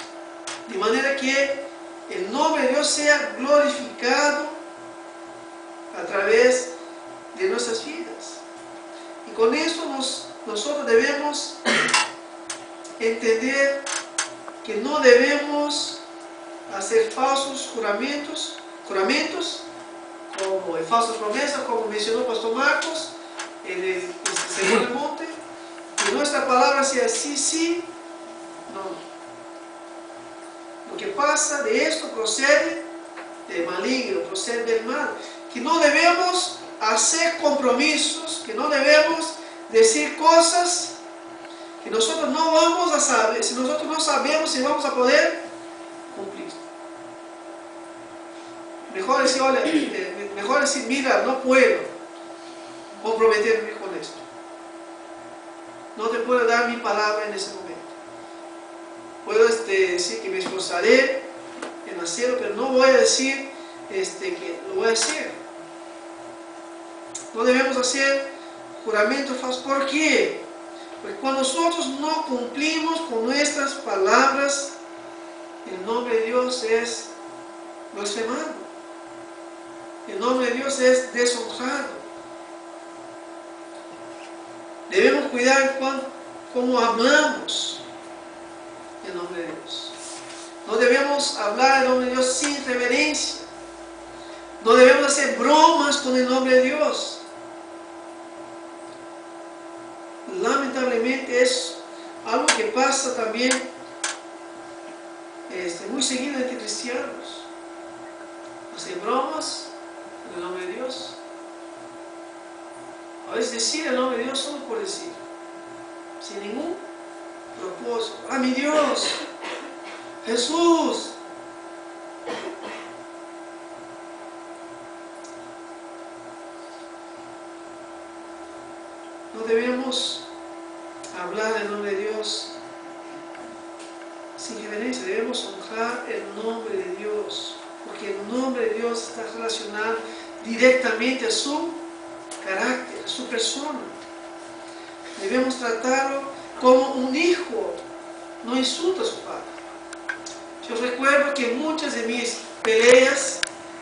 De manera que el nombre de Dios sea glorificado a través de nuestras vidas. Y con esto nosotros debemos entender que no debemos hacer falsos juramentos, como falsas promesas, como mencionó el pastor Marcos en el Sermón del Monte. Que nuestra palabra sea sí, sí, no. Lo que pasa de esto procede del maligno, procede del mal. Que no debemos hacer compromisos, que no debemos decir cosas que nosotros no vamos a saber, si nosotros no sabemos si vamos a poder cumplir. Mejor decir, mira, no puedo comprometerme con esto. No te puedo dar mi palabra en ese momento. Puedo decir que me esforzaré en hacerlo, pero no voy a decir que lo voy a hacer. No debemos hacer juramentos falsos. ¿Por qué? Porque cuando nosotros no cumplimos con nuestras palabras, el nombre de Dios es blasfemado. El nombre de Dios es deshonrado. Debemos cuidar cómo hablamos el nombre de Dios. No debemos hablar el nombre de Dios sin reverencia. No debemos hacer bromas con el nombre de Dios. Lamentablemente es algo que pasa también muy seguido entre cristianos. Hacer bromas en el nombre de Dios. A veces decir el nombre de Dios solo por decir, sin ningún propósito. ¡Ah, mi Dios! ¡Jesús! No debemos hablar el nombre de Dios sin reverencia, debemos honrar el nombre de Dios, porque el nombre de Dios está relacionado directamente a su carácter, a su persona. Debemos tratarlo como un hijo, no insulta a su padre. Yo recuerdo que muchas de mis peleas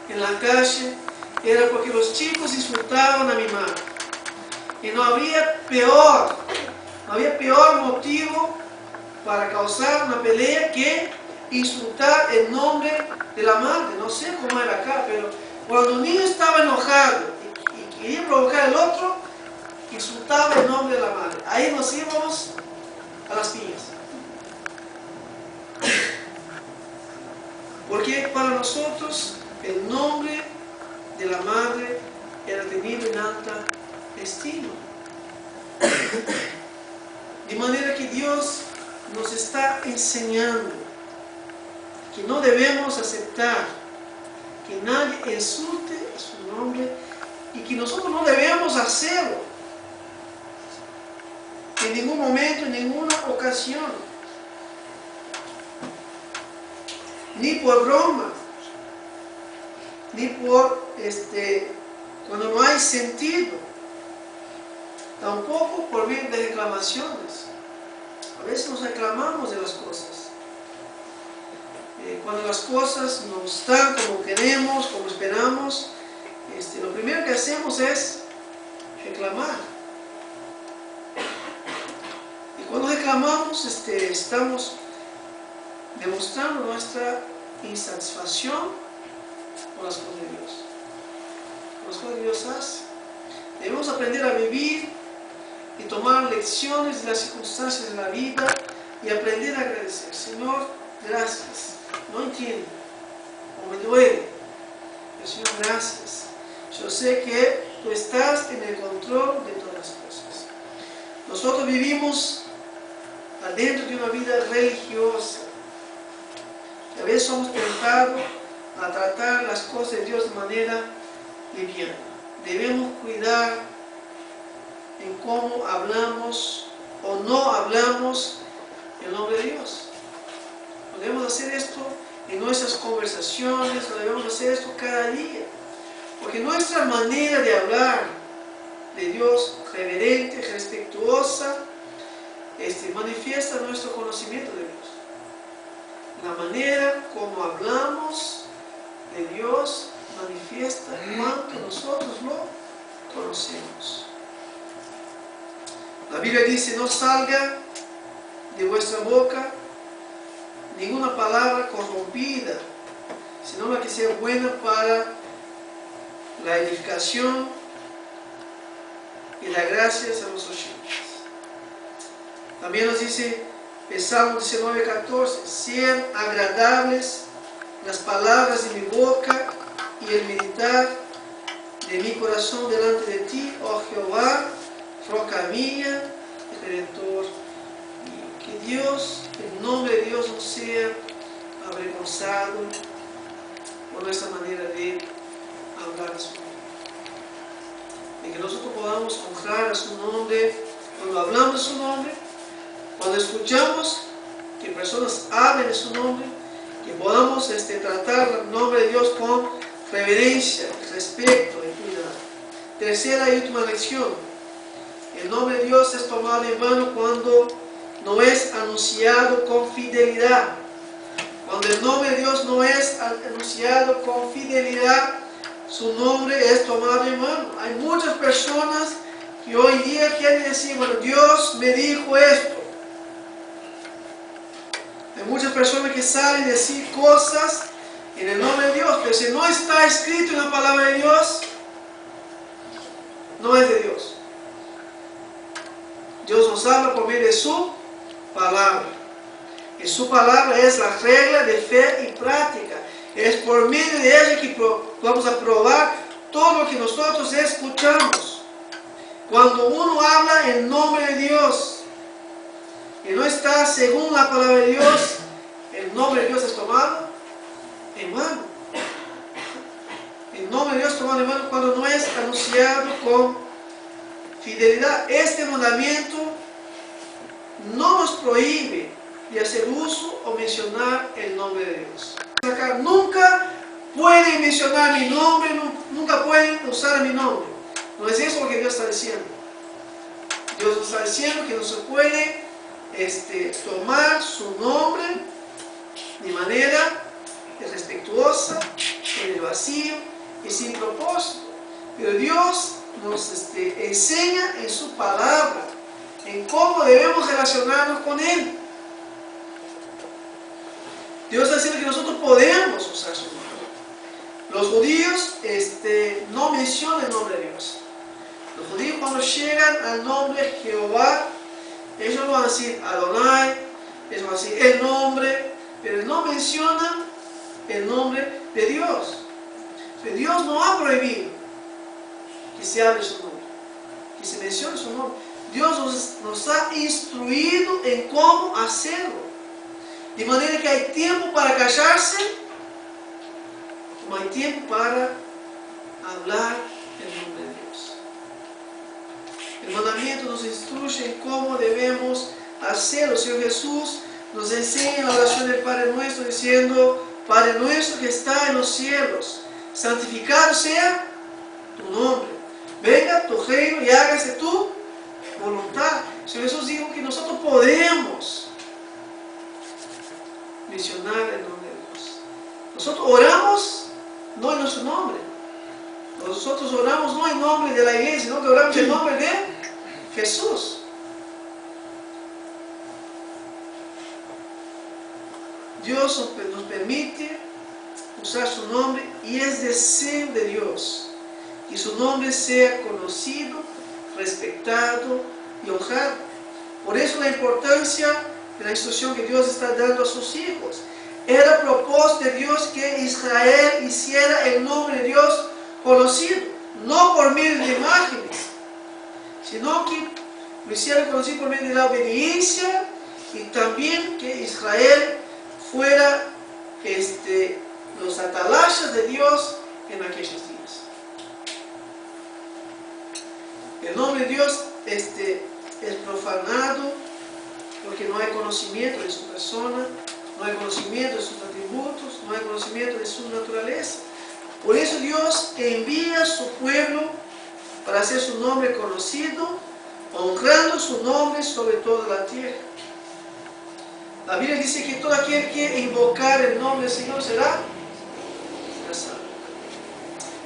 en la calle era porque los chicos insultaban a mi madre. Y no había peor motivo para causar una pelea que insultar el nombre de la madre. No sé cómo era acá, pero cuando un niño estaba enojado y quería provocar al otro, insultaba el nombre de la madre. Ahí nos íbamos a las piñas. Porque para nosotros el nombre de la madre era tenido en alta estima. De manera que Dios nos está enseñando que no debemos aceptar que nadie insulte a su nombre y que nosotros no debemos hacerlo en ningún momento, en ninguna ocasión, ni por broma, ni por cuando no hay sentido, tampoco por medio de reclamaciones. A veces nos reclamamos de las cosas. Cuando las cosas no están como queremos, como esperamos, lo primero que hacemos es reclamar. Y cuando reclamamos, estamos demostrando nuestra insatisfacción con las cosas de Dios. Con las cosas que Dios hace. Debemos aprender a vivir y tomar lecciones de las circunstancias de la vida y aprender a agradecer. Señor, gracias. No entiendo, o me duele, pero Señor, gracias. Yo sé que tú estás en el control de todas las cosas. Nosotros vivimos adentro de una vida religiosa. Y a veces somos tentados a tratar las cosas de Dios de manera liviana. Debemos cuidar en cómo hablamos o no hablamos el nombre de Dios. No debemos hacer esto en nuestras conversaciones, no debemos hacer esto cada día. Porque nuestra manera de hablar de Dios, reverente, respetuosa, manifiesta nuestro conocimiento de Dios. La manera como hablamos de Dios manifiesta cuánto nosotros lo conocemos. La Biblia dice, no salga de vuestra boca ninguna palabra corrompida, sino la que sea buena para la edificación y la gracia a los oyentes. También nos dice el Salmo 19:14, sean agradables las palabras de mi boca y el meditar de mi corazón delante de ti, oh Jehová, roca mía y redentor mío. Que Dios, el nombre de Dios, no sea avergonzado por nuestra manera de hablar de su nombre. Y que nosotros podamos honrar a su nombre cuando hablamos de su nombre, cuando escuchamos que personas hablen de su nombre, que podamos tratar el nombre de Dios con reverencia, respeto y cuidado. Tercera y última lección. El nombre de Dios es tomado en vano cuando no es anunciado con fidelidad. Cuando el nombre de Dios no es anunciado con fidelidad, su nombre es tomado en vano. Hay muchas personas que hoy día quieren decir, bueno, Dios me dijo esto. Hay muchas personas que saben decir cosas en el nombre de Dios, pero si no está escrito en la palabra de Dios, no es de Dios. Dios nos habla por medio de su palabra. Y su palabra es la regla de fe y práctica. Es por medio de ella que vamos a probar todo lo que nosotros escuchamos. Cuando uno habla en nombre de Dios y no está según la palabra de Dios, el nombre de Dios es tomado en vano. El nombre de Dios es tomado en vano cuando no es anunciado con fidelidad. Este mandamiento no nos prohíbe de hacer uso o mencionar el nombre de Dios. Acá nunca pueden mencionar mi nombre, nunca pueden usar mi nombre. No es eso lo que Dios está diciendo. Dios nos está diciendo que no se puede tomar su nombre de manera irrespetuosa, en el vacío y sin propósito. Pero Dios nos enseña en su palabra en cómo debemos relacionarnos con Él. Dios está diciendo que nosotros podemos usar su nombre. Los judíos no mencionan el nombre de Dios. Los judíos cuando llegan al nombre Jehová, ellos no van a decir Adonai, ellos van a decir el nombre, pero no mencionan el nombre de Dios. Pero Dios no ha prohibido que se hable su nombre, que se mencione su nombre. Dios nos ha instruido en cómo hacerlo. De manera que hay tiempo para callarse, como hay tiempo para hablar el nombre de Dios. El mandamiento nos instruye en cómo debemos hacerlo. El Señor Jesús nos enseña en la oración del Padre Nuestro diciendo: Padre nuestro que está en los cielos, santificado sea tu nombre. Venga tu reino y hágase tu voluntad. El Señor Jesús dijo que nosotros podemos mencionar el nombre de Dios. Nosotros oramos no en nuestro nombre. Nosotros oramos no en nombre de la iglesia, sino que oramos en nombre de Jesús. Dios nos permite usar su nombre y es deseo de Dios que su nombre sea conocido, respetado y honrado. Por eso la importancia de la instrucción que Dios está dando a sus hijos. Era propósito de Dios que Israel hiciera el nombre de Dios conocido, no por medio de imágenes, sino que lo hiciera conocido por medio de la obediencia y también que Israel fuera los atalayas de Dios en aquellos días. El nombre de Dios es profanado porque no hay conocimiento de su persona, no hay conocimiento de sus atributos, no hay conocimiento de su naturaleza. Por eso Dios envía a su pueblo para hacer su nombre conocido, honrando su nombre sobre toda la tierra. La Biblia dice que todo aquel que invocar el nombre del Señor será salvo.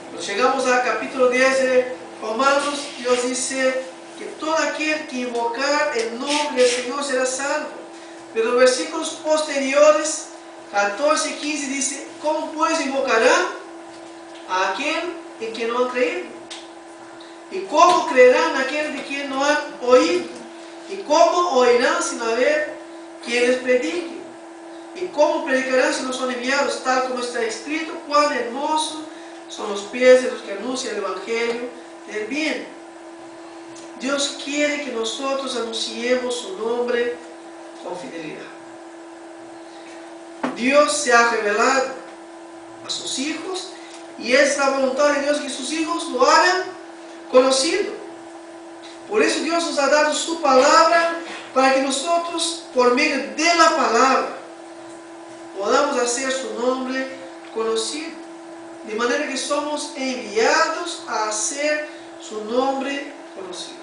Cuando llegamos al capítulo 10 de Romanos, Dios dice que todo aquel que invocar el nombre del Señor será salvo. Pero los versículos posteriores, 14 y 15, dice: ¿cómo pues invocarán a aquel en quien no han creído? ¿Y cómo creerán a aquel de quien no han oído? ¿Y cómo oirán sin haber quien les predique? ¿Y cómo predicarán si no son enviados? Tal como está escrito: cuán hermosos son los pies de los que anuncian el Evangelio del bien. Dios quiere que nosotros anunciemos su nombre con fidelidad. Dios se ha revelado a sus hijos y es la voluntad de Dios que sus hijos lo hagan conocido. Por eso Dios nos ha dado su palabra para que nosotros, por medio de la palabra, podamos hacer su nombre conocido. De manera que somos enviados a hacer su nombre conocido.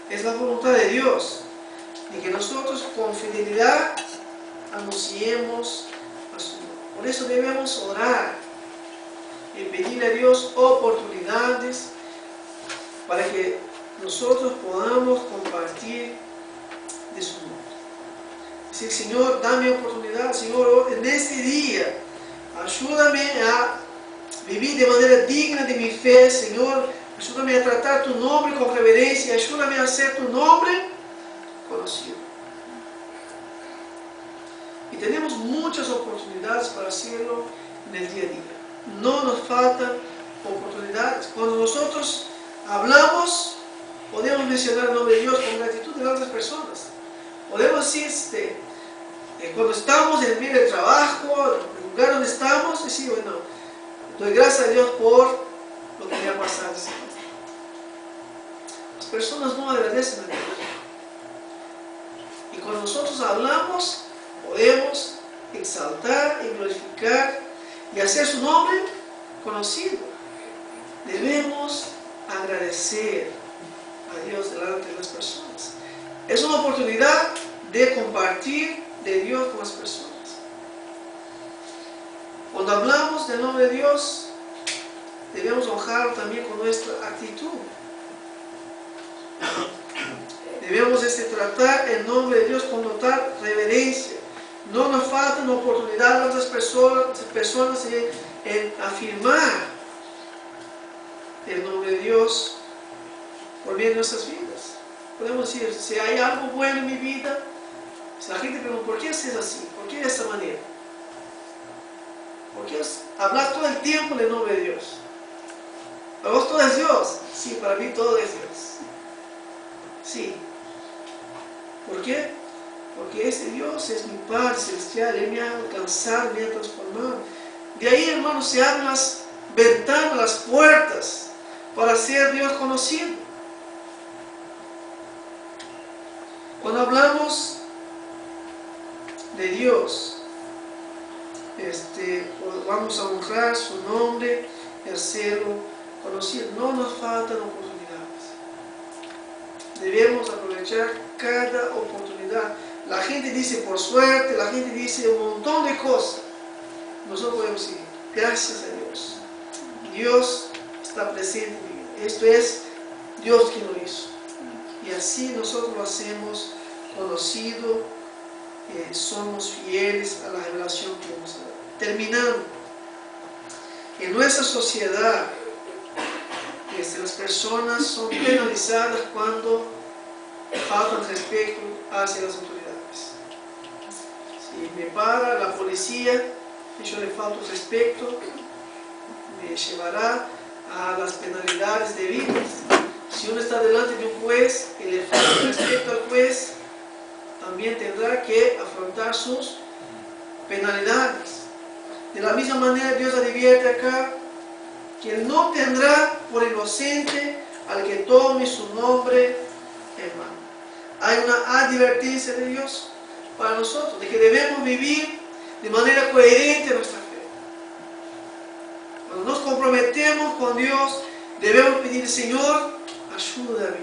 Es la voluntad de Dios de que nosotros con fidelidad anunciemos a su nombre. Por eso debemos orar y pedirle a Dios oportunidades para que nosotros podamos compartir de su nombre. Decir: Señor, dame oportunidad, Señor, en este día, ayúdame a vivir de manera digna de mi fe, Señor. Ayúdame a tratar tu nombre con reverencia, ayúdame a hacer tu nombre conocido. Y tenemos muchas oportunidades para hacerlo en el día a día. No nos faltan oportunidades. Cuando nosotros hablamos, podemos mencionar el nombre de Dios con gratitud de otras personas. Podemos decir, cuando estamos en el medio del trabajo, en el lugar donde estamos, decir, bueno, doy gracias a Dios por lo que me ha pasado. Las personas no agradecen a Dios. Y cuando nosotros hablamos, podemos exaltar y glorificar y hacer su nombre conocido. Debemos agradecer a Dios delante de las personas. Es una oportunidad de compartir de Dios con las personas. Cuando hablamos del nombre de Dios, debemos honrarlo también con nuestra actitud. Debemos tratar el nombre de Dios con total reverencia. No nos faltan oportunidades a otras personas en afirmar el nombre de Dios por bien de nuestras vidas. Podemos decir, si hay algo bueno en mi vida, si la gente pregunta, ¿por qué haces así? ¿Por qué de esta manera? ¿Por qué hablar todo el tiempo del nombre de Dios? ¿Para vos todo es Dios? Sí, para mí todo es Dios. Sí. ¿Por qué? Porque ese Dios es mi Padre Celestial, Él me ha alcanzado, me ha transformado. De ahí, hermanos, se abren las ventanas, las puertas para ser Dios conocido. Cuando hablamos de Dios, vamos a honrar su nombre y hacerlo conocido. No nos faltan oportunidades. Debemos aprovechar cada oportunidad. La gente dice por suerte, la gente dice un montón de cosas. Nosotros podemos decir, gracias a Dios. Dios está presente en mi vida. Esto es Dios quien lo hizo. Y así nosotros lo hacemos conocido, somos fieles a la revelación que hemos dado. Terminando, en nuestra sociedad, las personas son penalizadas cuando faltan respeto hacia las autoridades. Si me para la policía y yo le falto respeto, me llevará a las penalidades debidas. Si uno está delante de un juez y le falta respeto al juez, también tendrá que afrontar sus penalidades. De la misma manera, Dios advierte acá que no tendrá por inocente al que tome su nombre en vano. Hay una advertencia de Dios para nosotros, de que debemos vivir de manera coherente nuestra fe. Cuando nos comprometemos con Dios, debemos pedir, Señor, ayúdame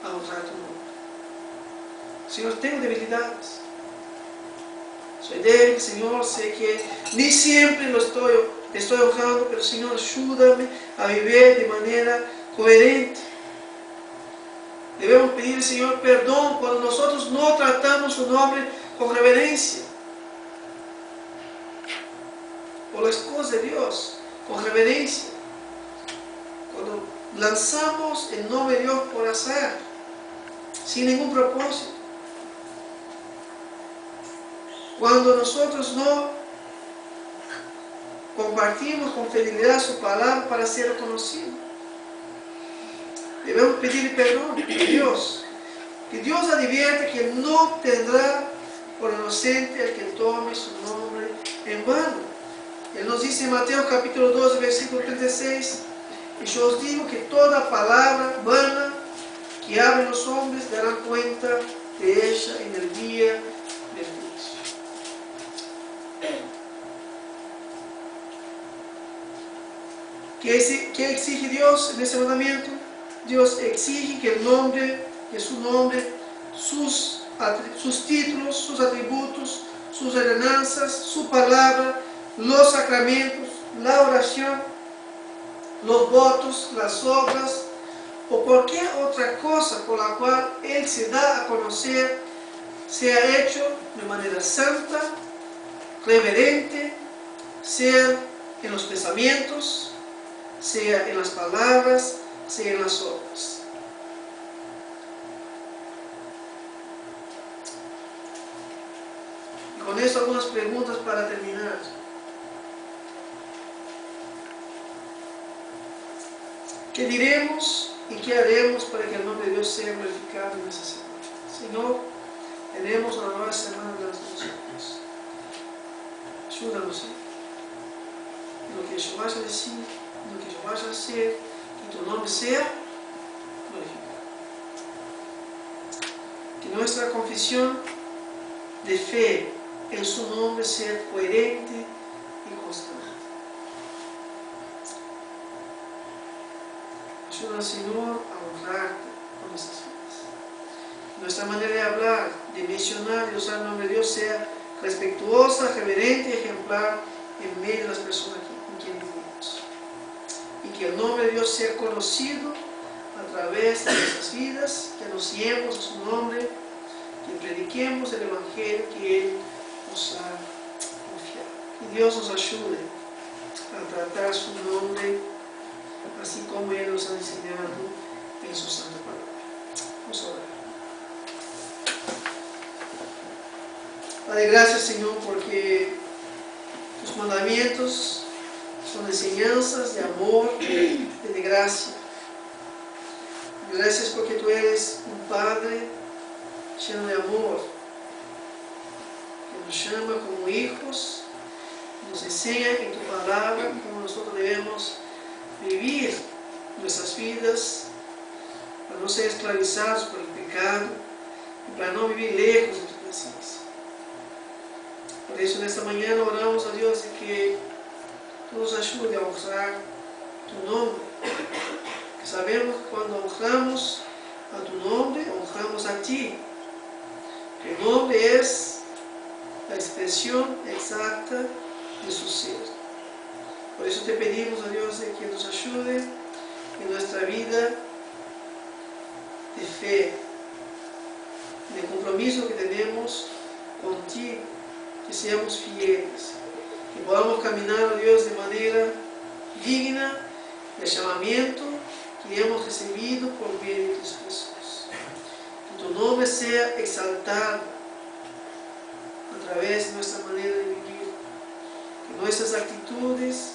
a honrar tu nombre. Señor, tengo debilidades. Soy débil, Señor, sé que ni siempre lo estoy honrando, pero Señor, ayúdame a vivir de manera coherente. Debemos pedir, Señor, perdón cuando nosotros no tratamos su nombre con reverencia. Por las cosas de Dios, con reverencia. Cuando lanzamos el nombre de Dios por azar, sin ningún propósito. Cuando nosotros no compartimos con fidelidad su palabra para ser conocido. Debemos pedir perdón a Dios. Que Dios advierte que no tendrá por inocente el que tome su nombre en vano. Él nos dice en Mateo capítulo 12, versículo 36, y yo os digo que toda palabra vana que hablen los hombres darán cuenta de ella en el día del juicio. ¿Qué exige Dios en ese mandamiento? Dios exige que el nombre, que su nombre, sus títulos, sus atributos, sus ordenanzas, su palabra, los sacramentos, la oración, los votos, las obras o cualquier otra cosa por la cual Él se da a conocer, sea hecho de manera santa, reverente, sea en los pensamientos, sea en las palabras, sea en las obras. con esto algunas preguntas para terminar. ¿Qué diremos y qué haremos para que el nombre de Dios sea glorificado en esta semana? Señor, tenemos una nueva semana delante de nosotros. Ayúdanos, Señor. En lo que yo vaya a decir, en lo que yo vaya a hacer, que tu nombre sea glorificado. Que nuestra confesión de fe en su nombre sea coherente y constante. Ayúdanos, Señor, a honrarte con nuestras vidas. Nuestra manera de hablar, de mencionar y usar el nombre de Dios sea respetuosa, reverente y ejemplar en medio de las personas con quienes vivimos. Y que el nombre de Dios sea conocido a través de nuestras vidas, que anunciemos a su nombre, que prediquemos el Evangelio que Él nos ha confiado. Que Dios nos ayude a tratar su nombre así como Él nos ha enseñado en su santa palabra. Vamos a orar. Padre, gracias, Señor, porque tus mandamientos son enseñanzas de amor, de gracia. Gracias porque tú eres un Padre lleno de amor, que nos llama como hijos, nos enseña en tu palabra cómo nosotros debemos vivir nuestras vidas para no ser esclavizados por el pecado y para no vivir lejos de tu presencia. Por eso en esta mañana oramos a Dios de que tú nos ayudes a honrar tu nombre. Sabemos que cuando honramos a tu nombre, honramos a ti. Tu nombre es la expresión exacta de su ser. Por eso te pedimos a Dios de que nos ayude en nuestra vida de fe, de compromiso que tenemos contigo, que seamos fieles, que podamos caminar, a Dios, de manera digna del llamamiento que hemos recibido por medio de Cristo Jesús. Que tu nombre sea exaltado a través de nuestra manera de vivir, que nuestras actitudes,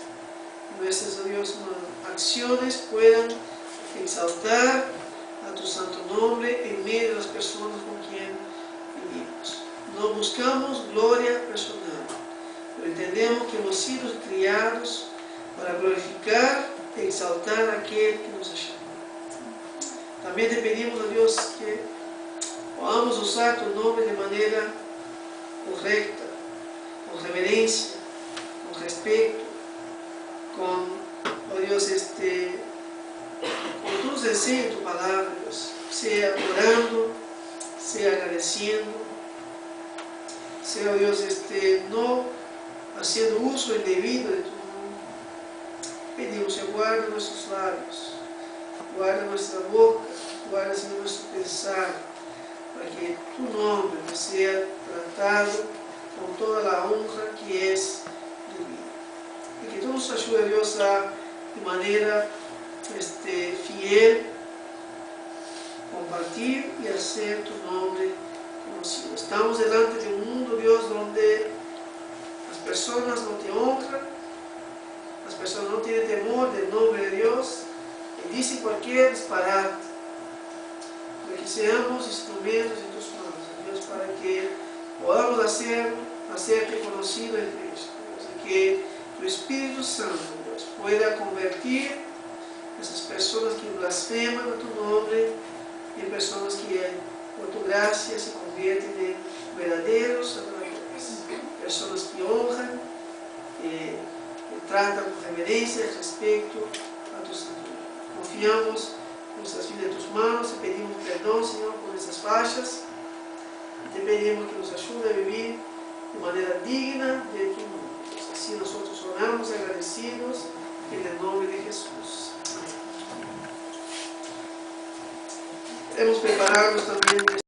nuestras, oh Dios, acciones puedan exaltar a tu santo nombre en medio de las personas con quien vivimos. No buscamos gloria personal, pero entendemos que hemos sido criados para glorificar e exaltar a aquel que nos ha llamado. También te pedimos a Dios que podamos usar tu nombre de manera correcta, con reverencia, con respeto, con, oh Dios, como tú nos enseñas tu palabra, Dios, sea orando, sea agradeciendo, sea, oh Dios, no haciendo uso indebido de tu nombre. Pedimos que guarde nuestros labios, guarda nuestra boca, guarda, Señor, nuestro pensar, para que tu nombre sea tratado con toda la honra que es debida. Y que tú nos ayudes, Dios, a de manera fiel compartir y hacer tu nombre conocido. Estamos delante de un mundo, Dios, donde las personas no te honran, las personas no tienen temor del nombre de Dios y dicen cualquier disparate. Para que seamos instrumentos en tus manos, Dios, para que podamos hacerte conocido entre ellos, Dios, y que tu Espíritu Santo, Dios, pueda convertir a esas personas que blasfeman a tu nombre en personas que por tu gracia se convierten en verdaderos adoradores, personas que honran, que tratan con reverencia y respeto a tu santo nombre. Confiamos nuestras vidas en tus manos y pedimos perdón, Señor, por nuestras fallas y te pedimos que nos ayude a vivir de manera digna de tu nombre. Así nosotros oramos agradecidos en el nombre de Jesús. Amén. Queremos prepararnos también